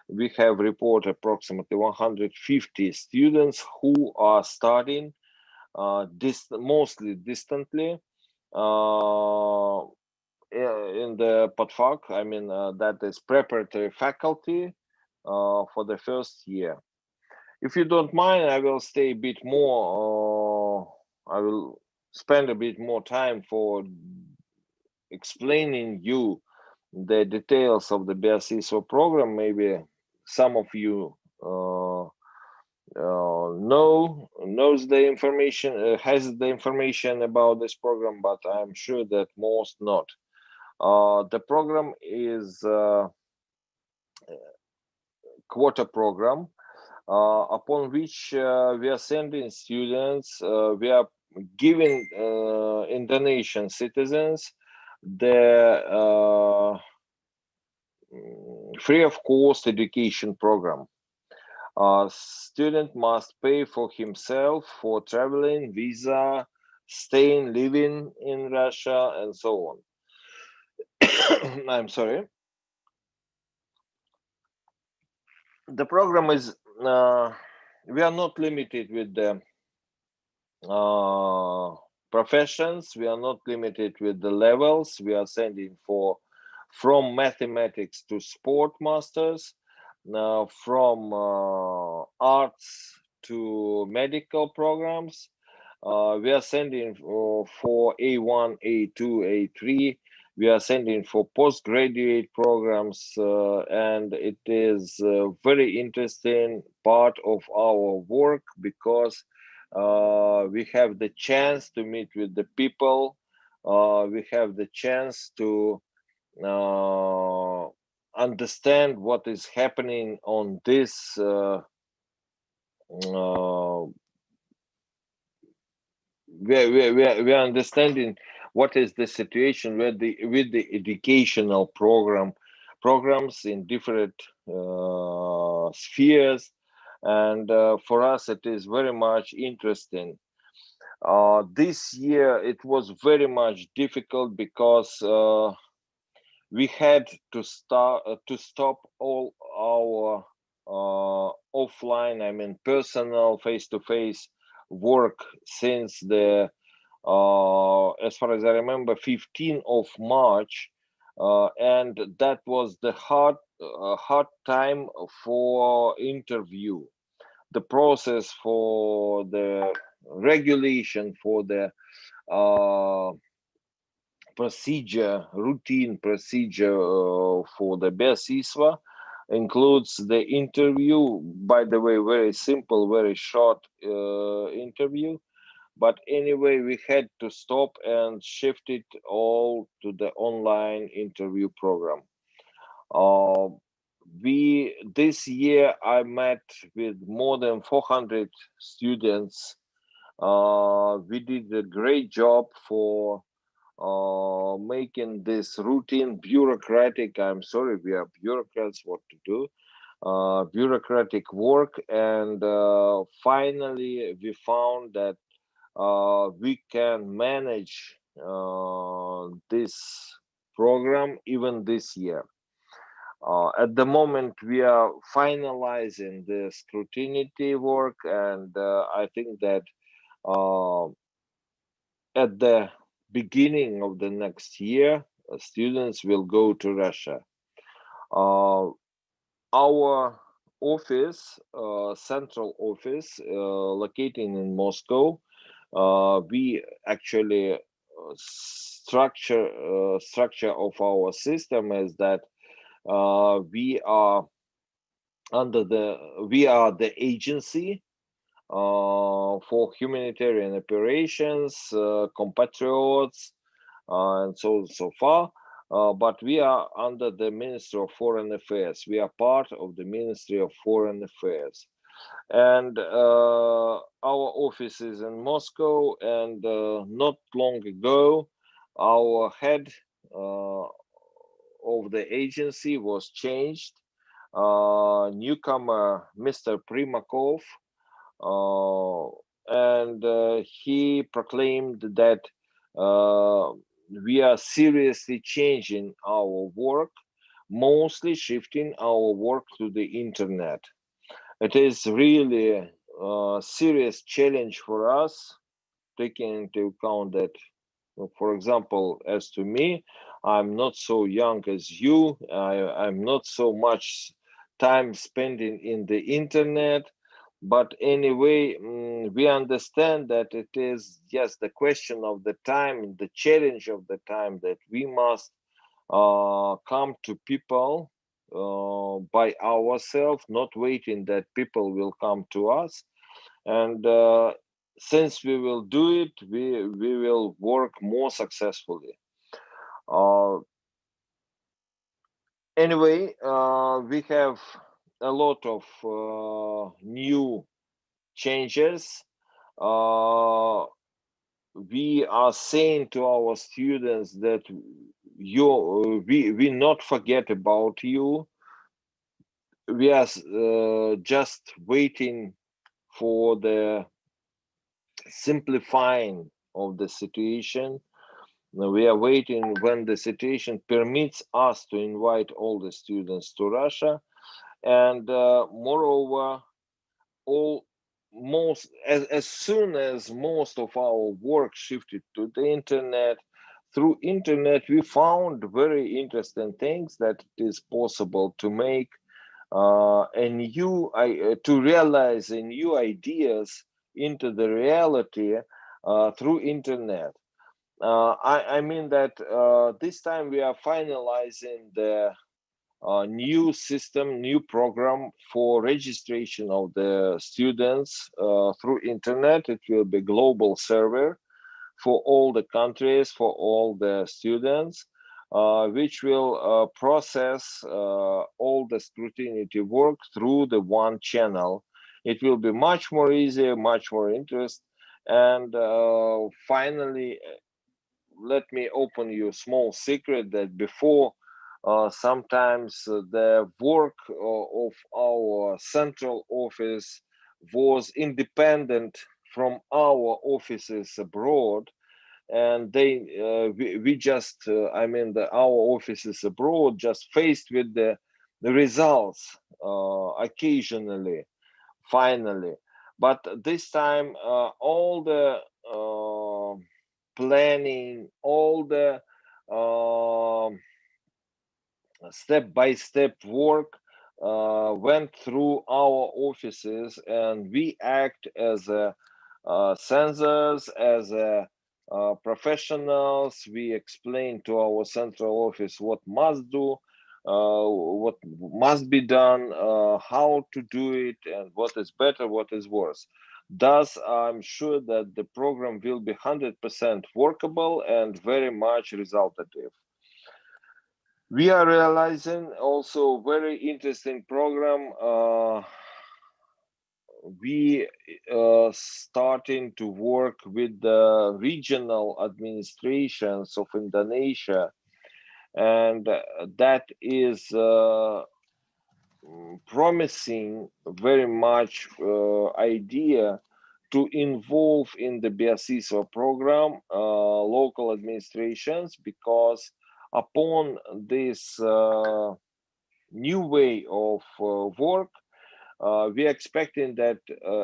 Speaker 9: we have reported approximately 150 students who are studying mostly distantly in the PATFAC. I mean, that is preparatory faculty for the first year. If you don't mind, I will stay a bit more, I will spend a bit more time for explaining you the details of the beasiswa program. Maybe some of you knows the information, has the information about this program, but I'm sure that most not. The program is quota program, upon which we are sending students, we are giving Indonesian citizens the free of cost education program. Student must pay for himself for traveling, visa, staying, living in Russia, and so on. I'm sorry. The program is, we are not limited with the professions. We are not limited with the levels. We are sending from mathematics to sport masters, from arts to medical programs. We are sending for A1, A2, A3. We are sending for postgraduate programs, and it is a very interesting part of our work because we have the chance to meet with the people. We have the chance to understand what is happening on this we are understanding what is the situation with the educational programs in different spheres, and for us it is very much interesting. This year it was very much difficult because we had to stop all our offline, I mean personal face-to-face work since the as far as I remember, 15th of March, and that was the hard time for interview. The process for the regulation for the routine procedure for the BSISWA includes the interview, by the way, very simple, very short interview. But anyway, we had to stop and shift it all to the online interview program. This year I met with more than 400 students. We did a great job for making this routine bureaucratic, I'm sorry, we are bureaucrats, what to do, bureaucratic work, and finally we found that we can manage this program even this year. At the moment, we are finalizing the scrutiny work, and I think that at the beginning of the next year, students will go to Russia. Our office, central office, located in Moscow, we actually structure of our system is that we are the agency for humanitarian operations, compatriots, and so far. But we are under the Ministry of Foreign Affairs. We are part of the Ministry of Foreign Affairs. And our office is in Moscow, and not long ago, our head of the agency was changed. Newcomer, Mr. Primakov, and he proclaimed that we are seriously changing our work, mostly shifting our work to the internet. It is really a serious challenge for us, taking into account that, for example, as to me, I'm not so young as you. I'm not so much time spending in the internet. But anyway, we understand that it is just the question of the time, the challenge of the time, that we must come to people by ourselves, not waiting that people will come to us. And since we will do it, we will work more successfully. Anyway, we have a lot of new changes. We are saying to our students that we not forget about you. We are just waiting for the simplifying of the situation. We are waiting when the situation permits us to invite all the students to Russia, and moreover, as soon as most of our work shifted to the internet, through internet we found very interesting things that it is possible to make to realize new ideas into the reality through internet. I mean that this time we are finalizing the new system, new program for registration of the students through internet. It will be global server for all the countries, for all the students, which will process all the scrutiny work through the one channel. It will be much more easier, much more interest. And finally, let me open you a small secret that before sometimes the work of our central office was independent from our offices abroad, and we just our offices abroad just faced with the results occasionally, finally. But this time all the planning, all the step-by-step work went through our offices, and we act as a censors, as professionals. We explain to our central office what must do, what must be done, how to do it, and what is better, what is worse. Thus, I'm sure that the program will be 100% workable and very much resultative. We are realizing also very interesting program. We starting to work with the regional administrations of Indonesia, and that is promising very much idea to involve in the Beasiswa program local administrations, because upon this new way of work, we are expecting that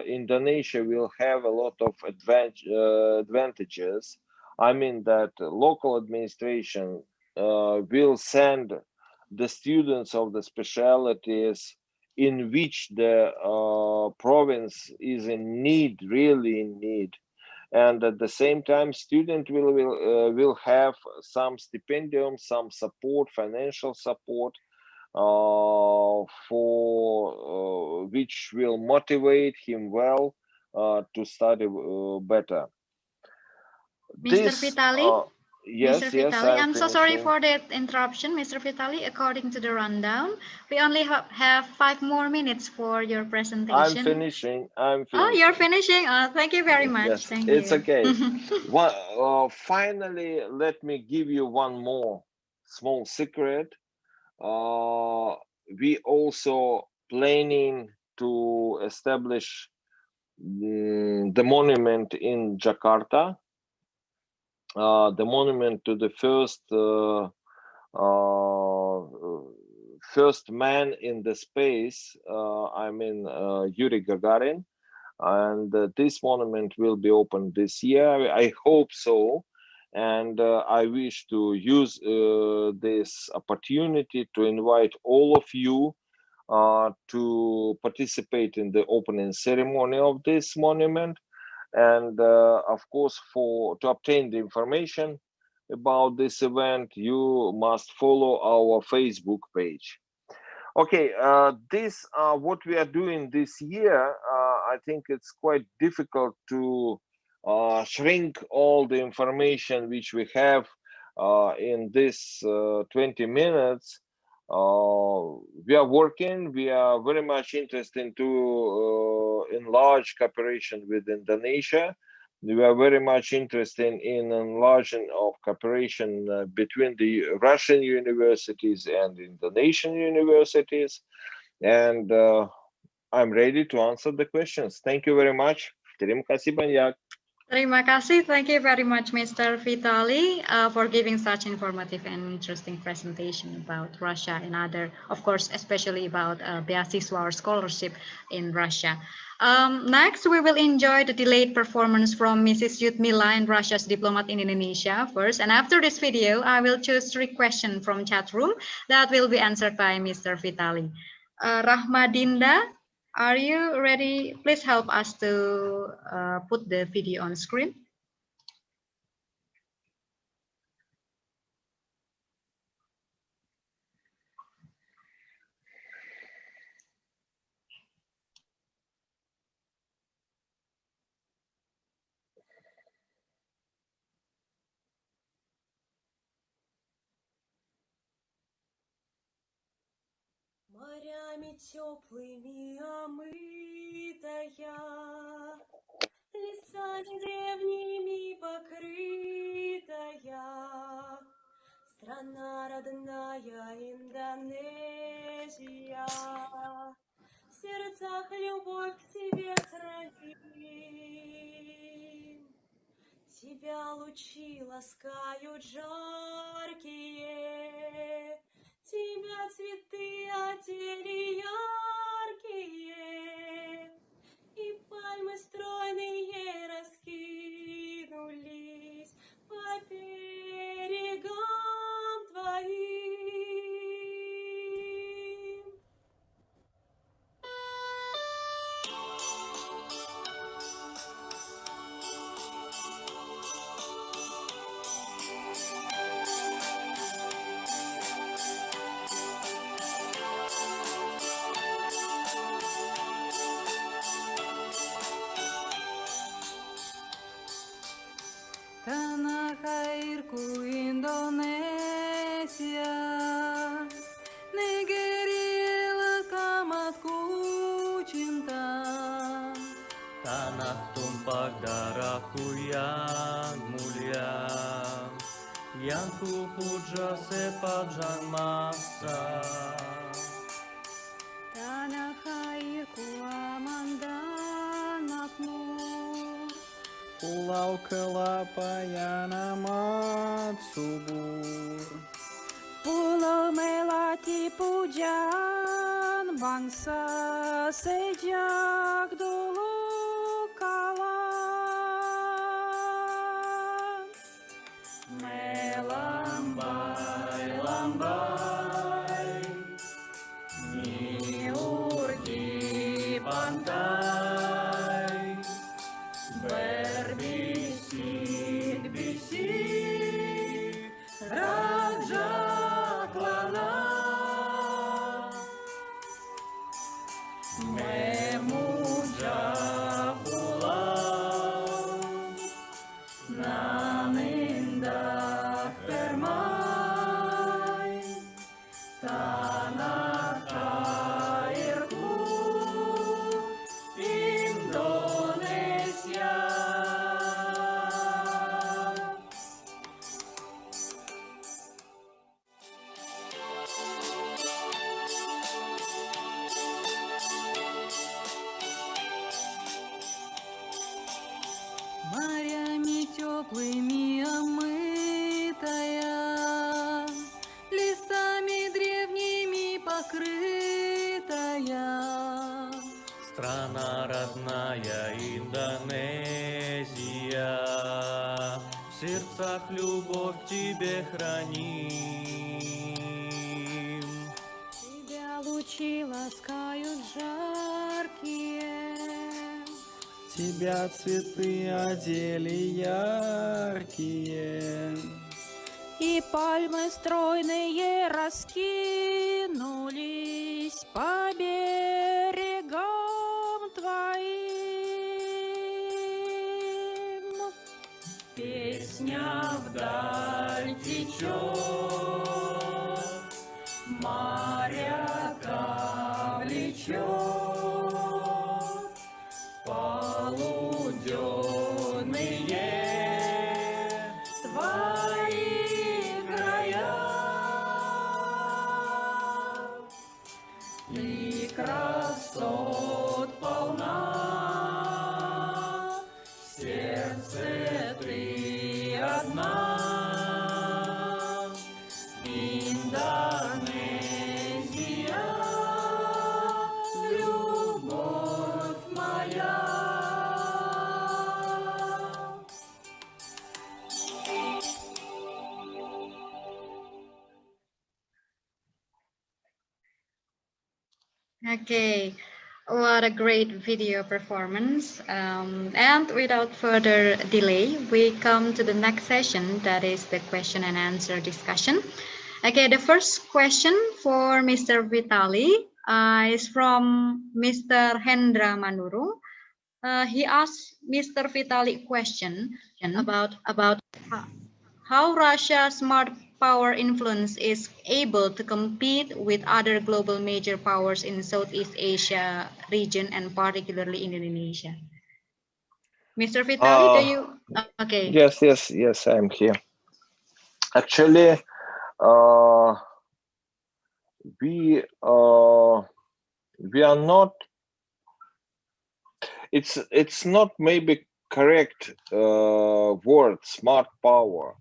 Speaker 9: Indonesia will have a lot of advantages. I mean that local administration will send the students of the specialities in which the province is in need, really in need. And at the same time, student will have some stipendium, some support, financial support, for which will motivate him well to study better.
Speaker 5: Mr. Vitaly?
Speaker 9: Yes,
Speaker 5: Mr.
Speaker 9: yes,
Speaker 5: Vitaly, I'm so sorry
Speaker 9: finishing.
Speaker 5: for that interruption, Mr. Vitaly. According to the rundown, we only have 5 more minutes for your presentation.
Speaker 9: I'm finishing.
Speaker 5: Oh, you're finishing. Thank you very much.
Speaker 9: Yes,
Speaker 5: Thank
Speaker 9: it's
Speaker 5: you.
Speaker 9: okay. Finally, let me give you one more small secret. We also planning to establish the monument in Jakarta, the monument to the first man in the space, Yuri Gagarin, and this monument will be opened this year. I hope so, and I wish to use this opportunity to invite all of you to participate in the opening ceremony of this monument. And of course, to obtain the information about this event, you must follow our Facebook page. Okay, this what we are doing this year. I think it's quite difficult to shrink all the information which we have in this 20 minutes. We are working. We are very much interested to enlarge cooperation with Indonesia. We are very much interested in enlarging of cooperation between the Russian universities and Indonesian universities. And I'm ready to answer the questions. Thank you very much. Terima kasih banyak.
Speaker 5: Terima kasih. Thank you very much, Mr. Vitaly, for giving such informative and interesting presentation about Russia and other, of course, especially about Beasiswa or scholarship in Russia. Next, we will enjoy the delayed performance from Mrs. Lyudmila and Russia's diplomat in Indonesia first. And after this video, I will choose 3 questions from chat room that will be answered by Mr. Vitaly. Rahmadinda, are you ready? Please help us to put the video on screen.
Speaker 10: Морями теплыми омытая, лесами древними покрытая, страна родная Индонезия, в сердцах любовь к тебе храним. Тебя лучи ласкают жаркие, тебя цветы одели яркие, и пальмы стройные раскинулись по берегам твоим.
Speaker 3: tanah tumpah darahku yang mulia, yang ku puja sepanjang masa.
Speaker 10: Tanah airku aman dan makmur,
Speaker 3: Pulau kelapa yang amat subur,
Speaker 10: pulau melati pujian bangsa sejak dulu kala.
Speaker 3: melambai-lambai, nyiur di pantai, berbisik-bisik Raja Klana, memuja pulau nan indah permai, tanah airku Indonesia.
Speaker 10: Морями теплыми омытая, лесами древними покрытая,
Speaker 3: Страна родная Индонезия, в сердцах любовь к тебе храним.
Speaker 10: тебя лучи ласкают жаркие,
Speaker 3: Тебя цветы одели яркие,
Speaker 10: и пальмы стройные раскинулись по берегам твоим.
Speaker 3: песня вдаль течет, моряка влечет, полуденные твои края, и красот полна, в сердце ты одна, Индонезия, любовь моя.
Speaker 5: Okay, what a great video performance. And without further delay, we come to the next session, that is the question and answer discussion. Okay, the first question for Mr. Vitaly is from Mr. Hendra Manuru. He asked Mr. Vitaly a question about how Russia's smart power influence is able to compete with other global major powers in Southeast Asia region and particularly Indonesia. Mr. Vitaly, do you? Okay.
Speaker 9: Yes, I'm here. Actually, we are not. It's not maybe correct word, smart power,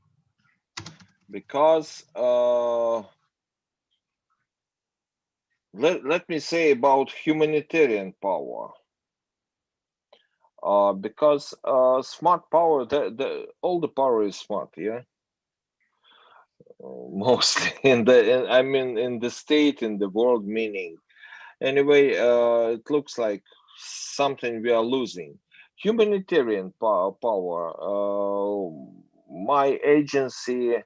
Speaker 9: because let me say about humanitarian power. Because smart power, all the power is smart, yeah. Mostly in the state, in the world meaning. Anyway, it looks like something we are losing. Humanitarian power. My agency,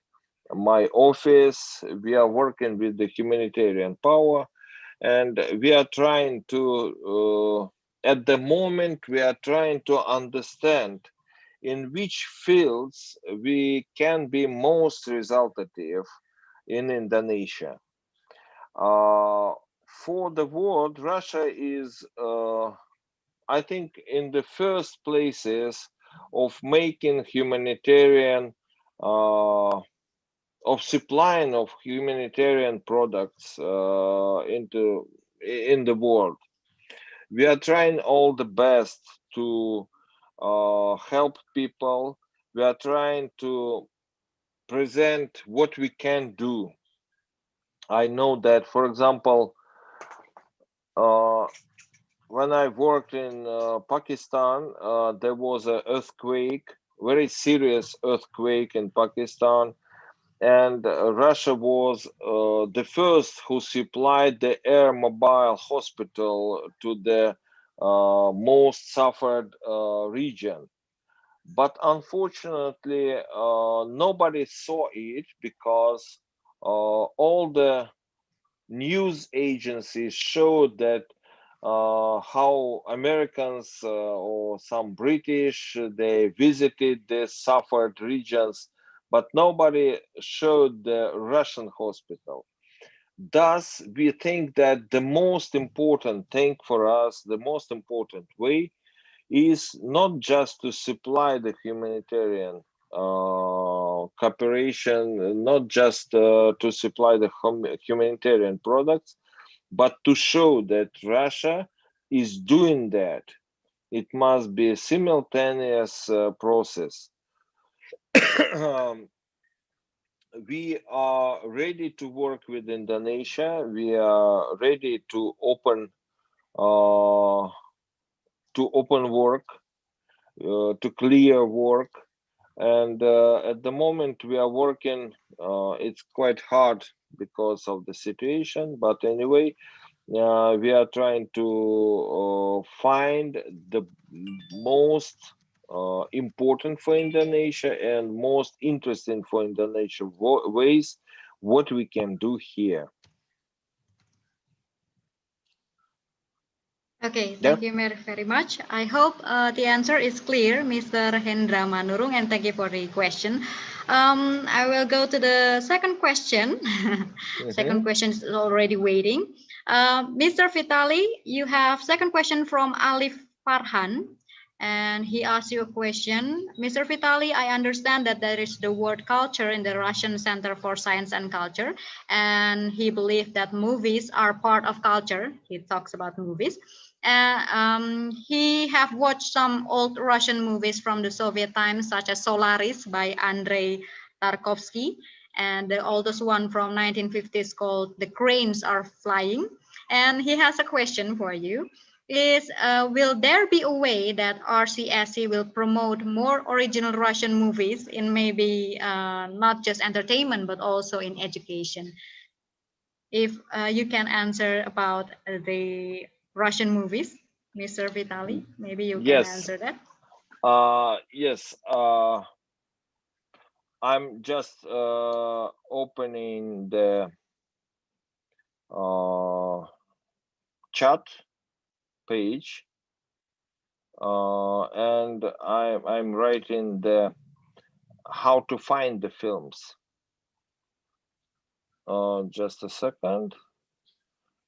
Speaker 9: my office, we are working with the humanitarian power, and we are trying to. At the moment, we are trying to understand in which fields we can be most resultative in Indonesia. For the world, Russia is I think, in the first places of making humanitarian, of supplying of humanitarian products in the world. We are trying all the best to help people. We are trying to present what we can do. I know that, for example, when I worked in Pakistan, there was an earthquake, very serious earthquake in Pakistan, and Russia was the first who supplied the air mobile hospital to the most suffered region. But unfortunately, nobody saw it because all the news agencies showed that how Americans or some British, they visited the suffered regions, but nobody showed the Russian hospital. Thus, we think that the most important thing for us, the most important way, is not just to supply the humanitarian cooperation, not just to supply the humanitarian products, but to show that Russia is doing that. It must be a simultaneous process. We are ready to work with Indonesia. We are ready to open work, to clear work, and at the moment we are working. It's quite hard because of the situation, but anyway, we are trying to find the most important for Indonesia and most interesting for Indonesia ways what we can do here.
Speaker 5: Okay, thank you very much. I hope the answer is clear, Mr. Hendra Manurung, and thank you for the question. I will go to the second question. Second question is already waiting. Mr. Vitaly, you have second question from Alif Farhan, and he asked you a question. Mr. Vitaly, I understand that there is the word culture in the Russian Center for Science and Culture, and he believes that movies are part of culture. He talks about movies. He have watched some old Russian movies from the Soviet times, such as Solaris by Andrei Tarkovsky, and the oldest one from 1950s called The Cranes Are Flying. And he has a question for you. Will there be a way that RCSC will promote more original Russian movies in maybe not just entertainment, but also in education? If you can answer about the Russian movies, Mr. Vitaly, maybe you can answer that.
Speaker 9: Yes. I'm just opening the chat page, and I'm writing the how to find the films. Just a second.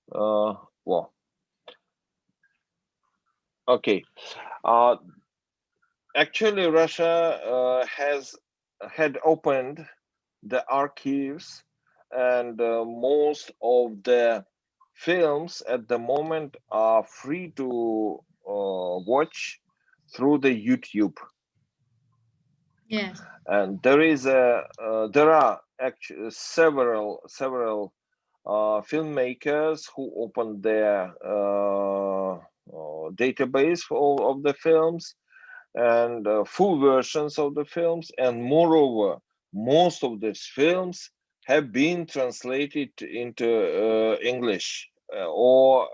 Speaker 9: Well, okay. Actually, Russia had opened the archives, and most of the films at the moment are free to watch through the YouTube.
Speaker 5: Yes.
Speaker 9: And there are actually several filmmakers who opened their database of the films and full versions of the films, and moreover, most of these films have been translated into English, or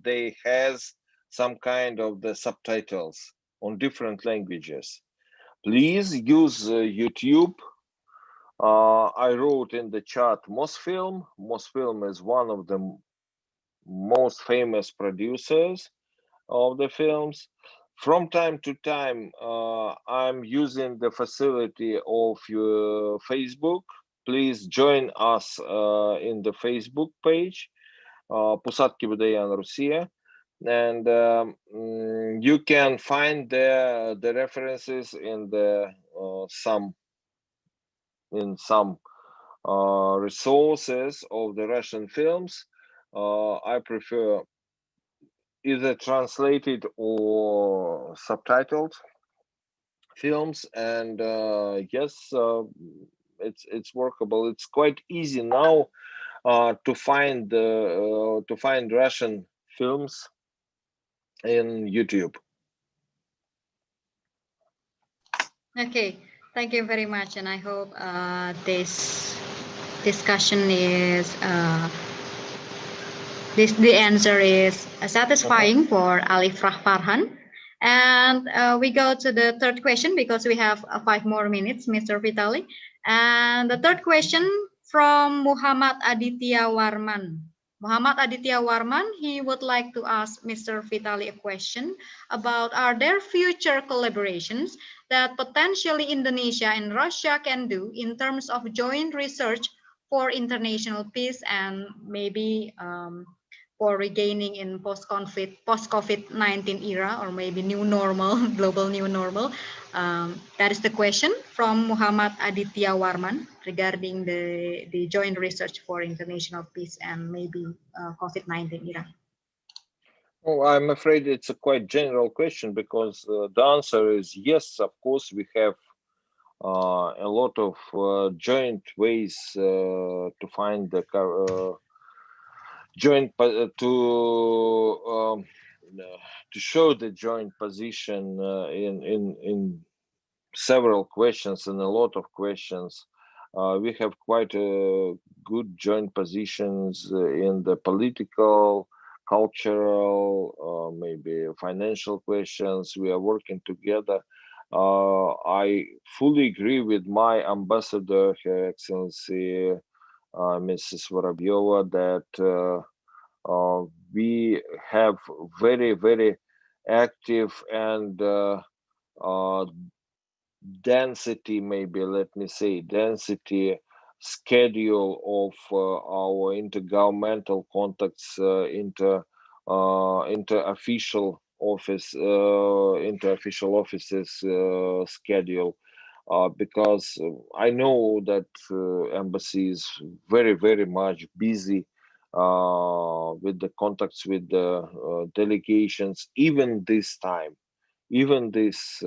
Speaker 9: they has some kind of the subtitles on different languages. Please use YouTube. I wrote in the chat Mosfilm. Mosfilm is one of the most famous producers of the films. From time to time, I'm using the facility of Facebook. Please join us in the Facebook page, Pusat Kibudayana Russia. and you can find the references in the some resources of the Russian films. I prefer either translated or subtitled films, and yes, it's workable. It's quite easy now to find Russian films in YouTube.
Speaker 5: Okay, thank you very much, and I hope this discussion is the answer is satisfying for Alif Farhan. And we go to the third question because we have 5 more minutes, Mr. Vitaly. And the third question from Muhammad Aditya Warman. Muhammad Aditya Warman, he would like to ask Mr. Vitaly a question about, are there future collaborations that potentially Indonesia and Russia can do in terms of joint research for international peace and maybe for regaining in post-COVID-19 era, or maybe new normal, global new normal? That is the question from Muhammad Aditya Warman regarding the joint research for international peace and maybe COVID-19 era.
Speaker 9: Oh, I'm afraid it's a quite general question, because the answer is yes, of course, we have a lot of joint ways to find the joint to show the joint position in several questions and a lot of questions. We have quite good joint positions in the political, cultural, maybe financial questions. We are working together. I fully agree with my ambassador, Her Excellency Mrs. Vorobieva, that we have very, very active and density, maybe let me say, density schedule of our intergovernmental contacts, inter-official offices schedule, because I know that embassy is very, very much busy with the contacts with the delegations, even this time, even this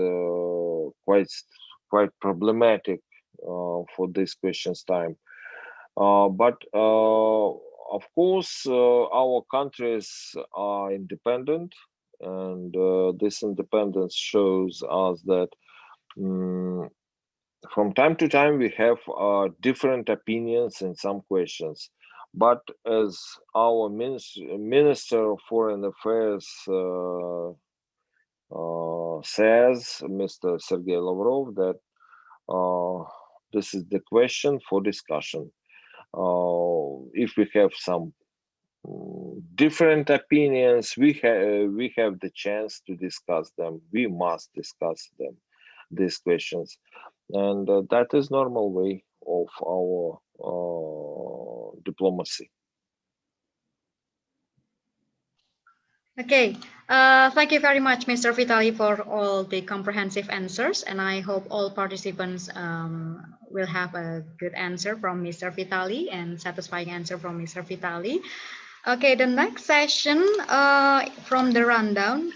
Speaker 9: quite problematic for this questions time. But of course, our countries are independent, and this independence shows us that from time to time we have different opinions in some questions. But as our Minister of Foreign Affairs says, Mr. Sergei Lavrov, that this is the question for discussion. If we have some different opinions, we have the chance to discuss them. We must discuss them, these questions, and that is normal way of our diplomacy.
Speaker 5: Okay, thank you very much, Mr. Vitaly, for all the comprehensive answers, and I hope all participants will have a good answer from Mr. Vitaly and satisfying answer from Mr. Vitaly. Okay, the next session from the rundown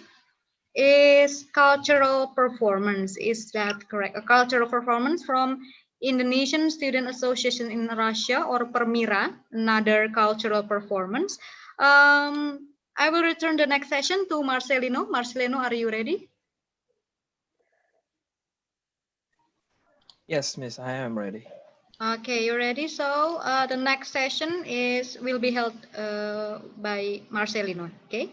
Speaker 5: is cultural performance. Is that correct? A cultural performance from Indonesian Student Association in Russia, or Permira, another cultural performance. I will return the next session to Marcelino. Marcelino, are you ready?
Speaker 1: Yes, Miss, I am ready.
Speaker 5: Okay, you're ready. So the next session will be held by Marcelino. Okay.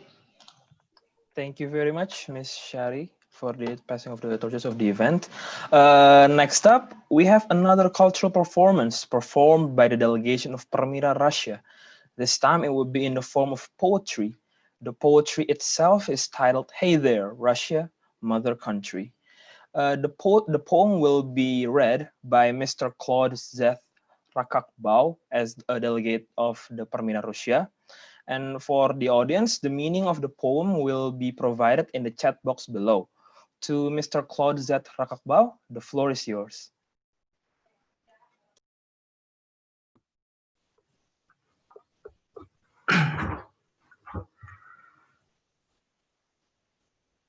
Speaker 1: Thank you very much, Miss Shari, for the passing of the torches of the event. Next up, we have another cultural performance performed by the delegation of Permira, Russia. This time it will be in the form of poetry. The poetry itself is titled "Hey There, Russia, Mother Country." The poem will be read by Mr. Claude Zeth Rakakbau as a delegate of the Permira, Russia. And for the audience, the meaning of the poem will be provided in the chat box below. To Mr. Claude Z. Rakakbau, the floor is yours.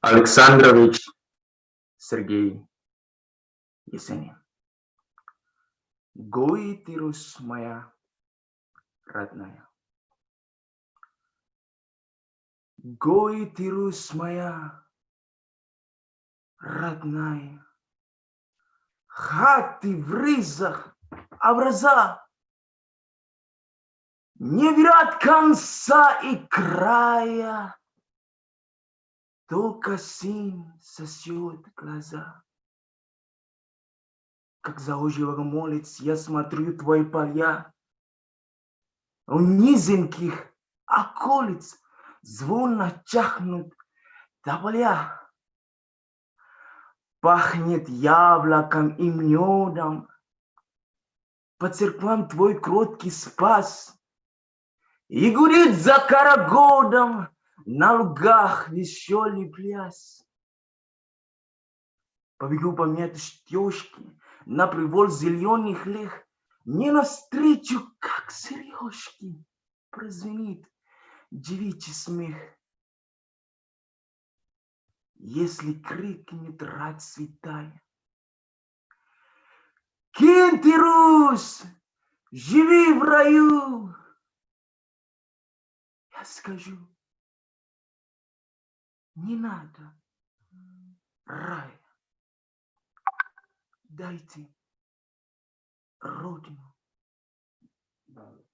Speaker 11: Aleksandrovich Sergei Yesenin. Goi tirus maya ratnaya. Goi tirus maya ratnaya. Хати в ризах, а враза не видать конца и края. Только сын сосет глаза. Как зауживая молец, я смотрю твои поля. У низеньких околиц звонно чахнут тополя. Пахнет яблоком и медом. По церквам твой кроткий спас. И гудит за карагодом на лугах веселый пляс. Побегу по мету стежки на привол зеленых лег. Не навстречу, как сережки, прозвенит девичий смех. Если крикнет рать святая: Кентирус, живи в раю! Я скажу: не надо рая. Дайте родину мою.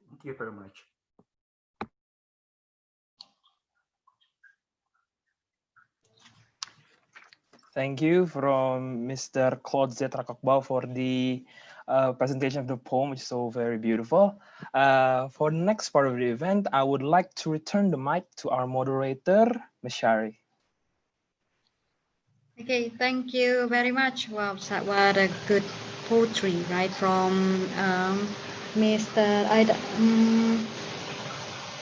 Speaker 11: Thank you very much.
Speaker 1: Thank you from Mr. Claude Z. Rakakbau for the presentation of the poem, which is so very beautiful. For the next part of the event, I would like to return the mic to our moderator, Ms. Shari.
Speaker 5: Okay, thank you very much. Wow, what a good poetry, right? From Mr.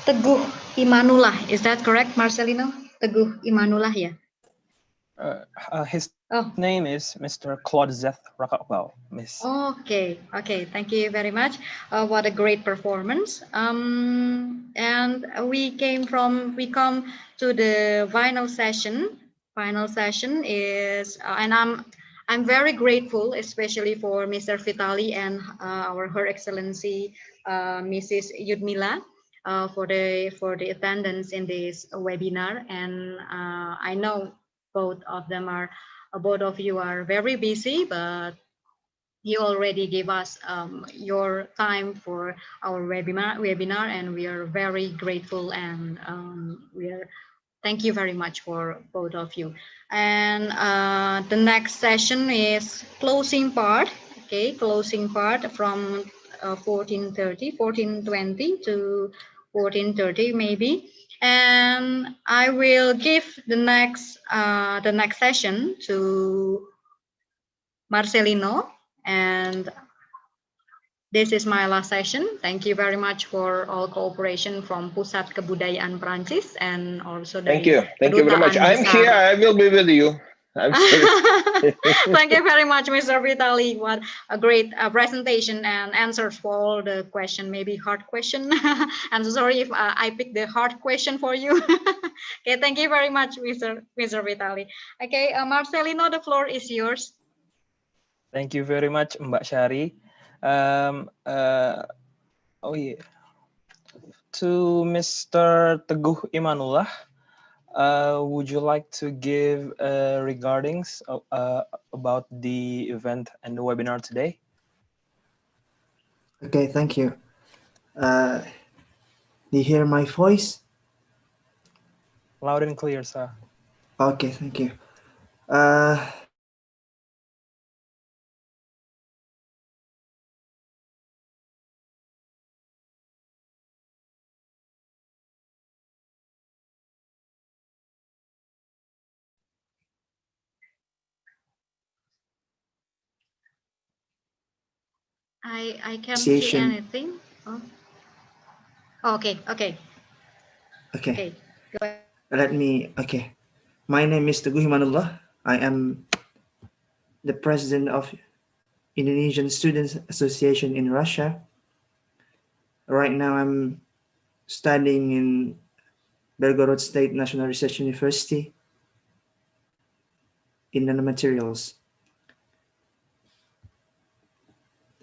Speaker 5: Teguh Imanullah. Is that correct, Marcelino? Teguh Imanullah, yeah.
Speaker 1: His name is Mr. Claude Z. Rakakbau, Miss.
Speaker 5: Okay, thank you very much. What a great performance. And we come to the final session. Final session is, and I'm very grateful, especially for Mr. Vitaly and Her Excellency Mrs. Lyudmila for the attendance in this webinar. And I know both of you are very busy, but you already gave us your time for our webinar, and we are very grateful, and thank you very much for both of you. And the next session is closing part. Okay, closing part from 14:20 to 14:30 maybe. And I will give the next session to Marcelino, and this is my last session. Thank you very much for all cooperation from Pusat Kebudayaan Prancis, and also
Speaker 9: thank you very much. I'm here. I will be with you. I'm sorry.
Speaker 5: Thank you very much, Mr. Vitaly. What a great presentation and answers for all the question, maybe hard question. I'm sorry if I picked the hard question for you. Okay, thank you very much, Mr. Vitaly. Okay, Marcelino, the floor is yours.
Speaker 1: Thank you very much, Mbak Shari. To Mr. Teguh Imanullah, would you like to give regardings about the event and the webinar today?
Speaker 12: Okay, thank you. Do you hear my voice?
Speaker 1: Loud and clear, sir.
Speaker 12: Okay, thank you.
Speaker 5: I can't see anything. Oh. Oh, okay.
Speaker 12: Okay.
Speaker 5: Go ahead.
Speaker 12: Okay. My name is Teguh Himanullah. I am the president of Indonesian Students Association in Russia. Right now I'm studying in Belgorod State National Research University in nanomaterials.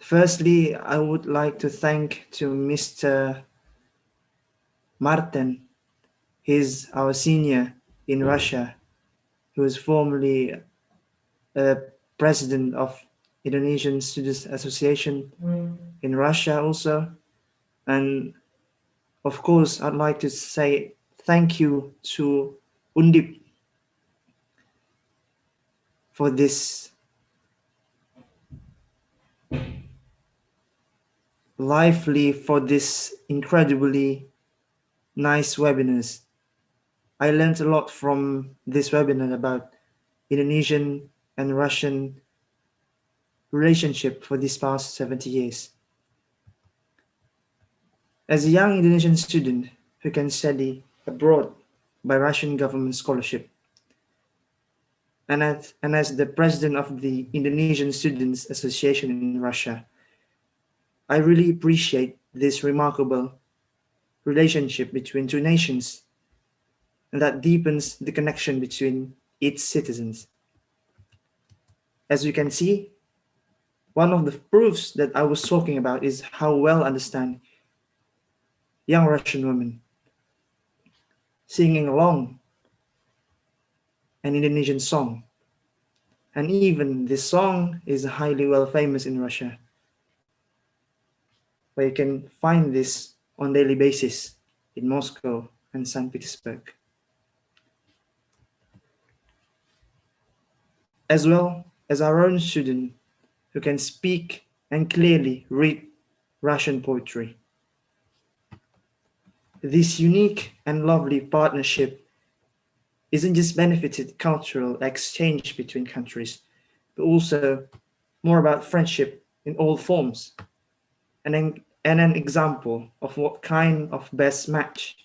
Speaker 12: Firstly, I would like to thank to Mr. Martin. He's our senior in Russia, who was formerly a president of Indonesian Students Association in Russia also. And of course, I'd like to say thank you to UNDIP for this incredibly nice webinars. I learned a lot from this webinar about Indonesian and Russian relationship for these past 70 years. As a young Indonesian student who can study abroad by Russian government scholarship, and as the president of the Indonesian Students Association in Russia, I really appreciate this remarkable relationship between two nations, and that deepens the connection between its citizens. As you can see, one of the proofs that I was talking about is how well understand young Russian women singing along an Indonesian song. And even this song is highly well famous in Russia, where you can find this on daily basis in Moscow and St. Petersburg. As well as our own student who can speak and clearly read Russian poetry. This unique and lovely partnership isn't just benefited cultural exchange between countries, but also more about friendship in all forms, and an example of what kind of best match.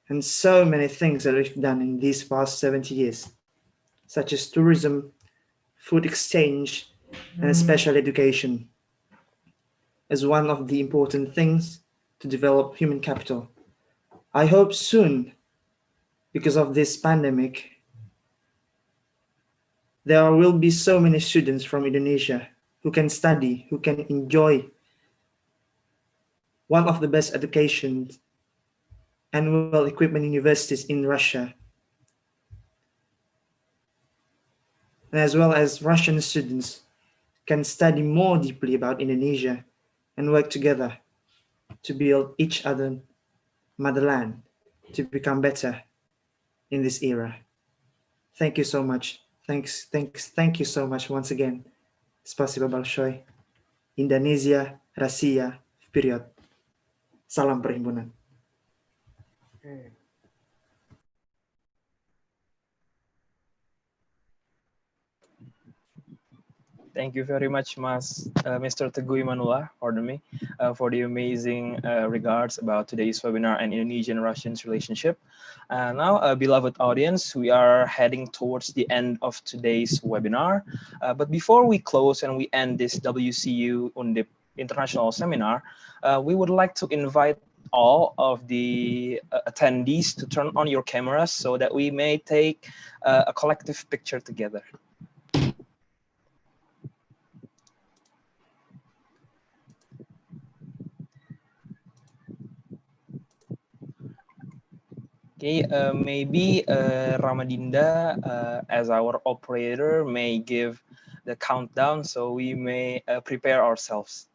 Speaker 12: And so many things that we've done in these past 70 years, such as tourism, food exchange, and special education, as one of the important things to develop human capital. I hope soon, because of this pandemic, there will be so many students from Indonesia who can study, who can enjoy one of the best educations and well-equipped universities in Russia, and as well as Russian students can study more deeply about Indonesia and work together to build each other motherland to become better in this era. Thank you so much. Thank you so much once again. Spasibo большое. Indonesia, Россия, вперед. Salam perhimpunan.
Speaker 8: Okay.
Speaker 1: Thank you very much, Mr. Teguh Himanullah, pardon me, for the amazing regards about today's webinar and Indonesian-Russian relationship. Now, beloved audience, we are heading towards the end of today's webinar. But before we close and we end this WCU UNDIP International Seminar, we would like to invite all of the attendees to turn on your cameras so that we may take a collective picture together. Okay, maybe Ramadinda, as our operator, may give the countdown so we may prepare ourselves.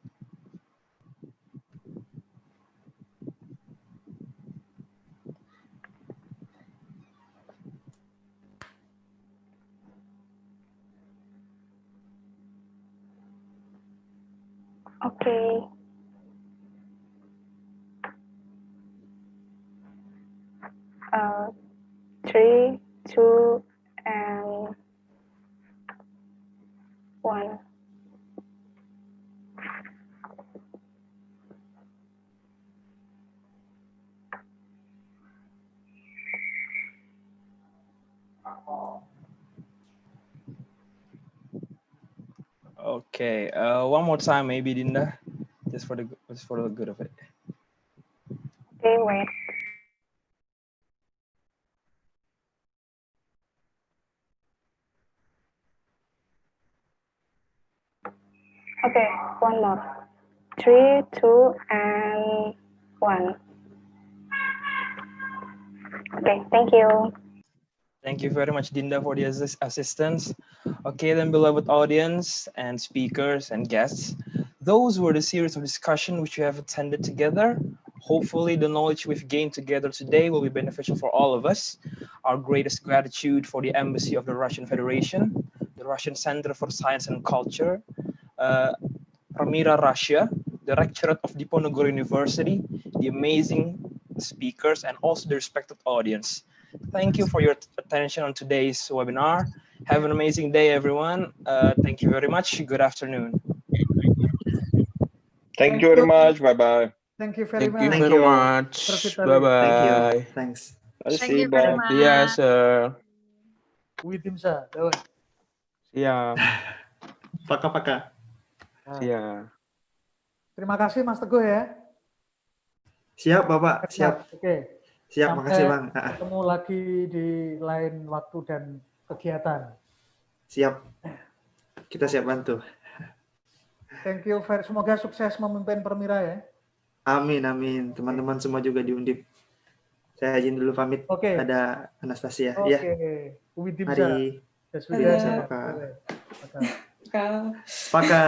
Speaker 13: Okay. 3, 2, and 1.
Speaker 1: Okay, one more time, maybe Dinda, just for the good of it.
Speaker 13: Okay, wait. Okay, one more. 3, 2, and 1. Okay, thank you.
Speaker 1: Thank you very much, Dinda, for the assistance. Okay, then, beloved audience and speakers and guests, those were the series of discussion which we have attended together. Hopefully, the knowledge we've gained together today will be beneficial for all of us. Our greatest gratitude for the Embassy of the Russian Federation, the Russian Center for Science and Culture, Palmyra, Russia, the Rectorate of Diponegoro University, the amazing speakers, and also the respected audience. Thank you for your attention on today's webinar. Have an amazing day, everyone. Thank you very much. Good afternoon.
Speaker 9: Thank you very much. Bye-bye.
Speaker 8: Thank you very much.
Speaker 12: Thank you very
Speaker 8: much.
Speaker 12: Thank you. Thanks.
Speaker 5: Thank you very much.
Speaker 14: Iya, sir.
Speaker 8: Widimsa, dawan.
Speaker 14: Siap.
Speaker 12: Paka-paka.
Speaker 14: Siap.
Speaker 8: Terima kasih Mas Teguh ya.
Speaker 12: Siap, Bapak. Siap.
Speaker 8: Oke.
Speaker 12: Siap, makasih Bang.
Speaker 8: Ketemu lagi di lain waktu dan kegiatan.
Speaker 12: Siap. Kita siap bantu.
Speaker 8: Thank you, semoga sukses memimpin Permira ya.
Speaker 12: Amin, amin. Teman-teman semua juga di Undip. Saya izin dulu pamit.
Speaker 8: Oke.
Speaker 12: Ada Anastasia.
Speaker 8: Oke.
Speaker 12: Ya.
Speaker 8: Widimsa.
Speaker 12: Mari. Widimsa, Paka.
Speaker 4: Paka.
Speaker 12: Paka.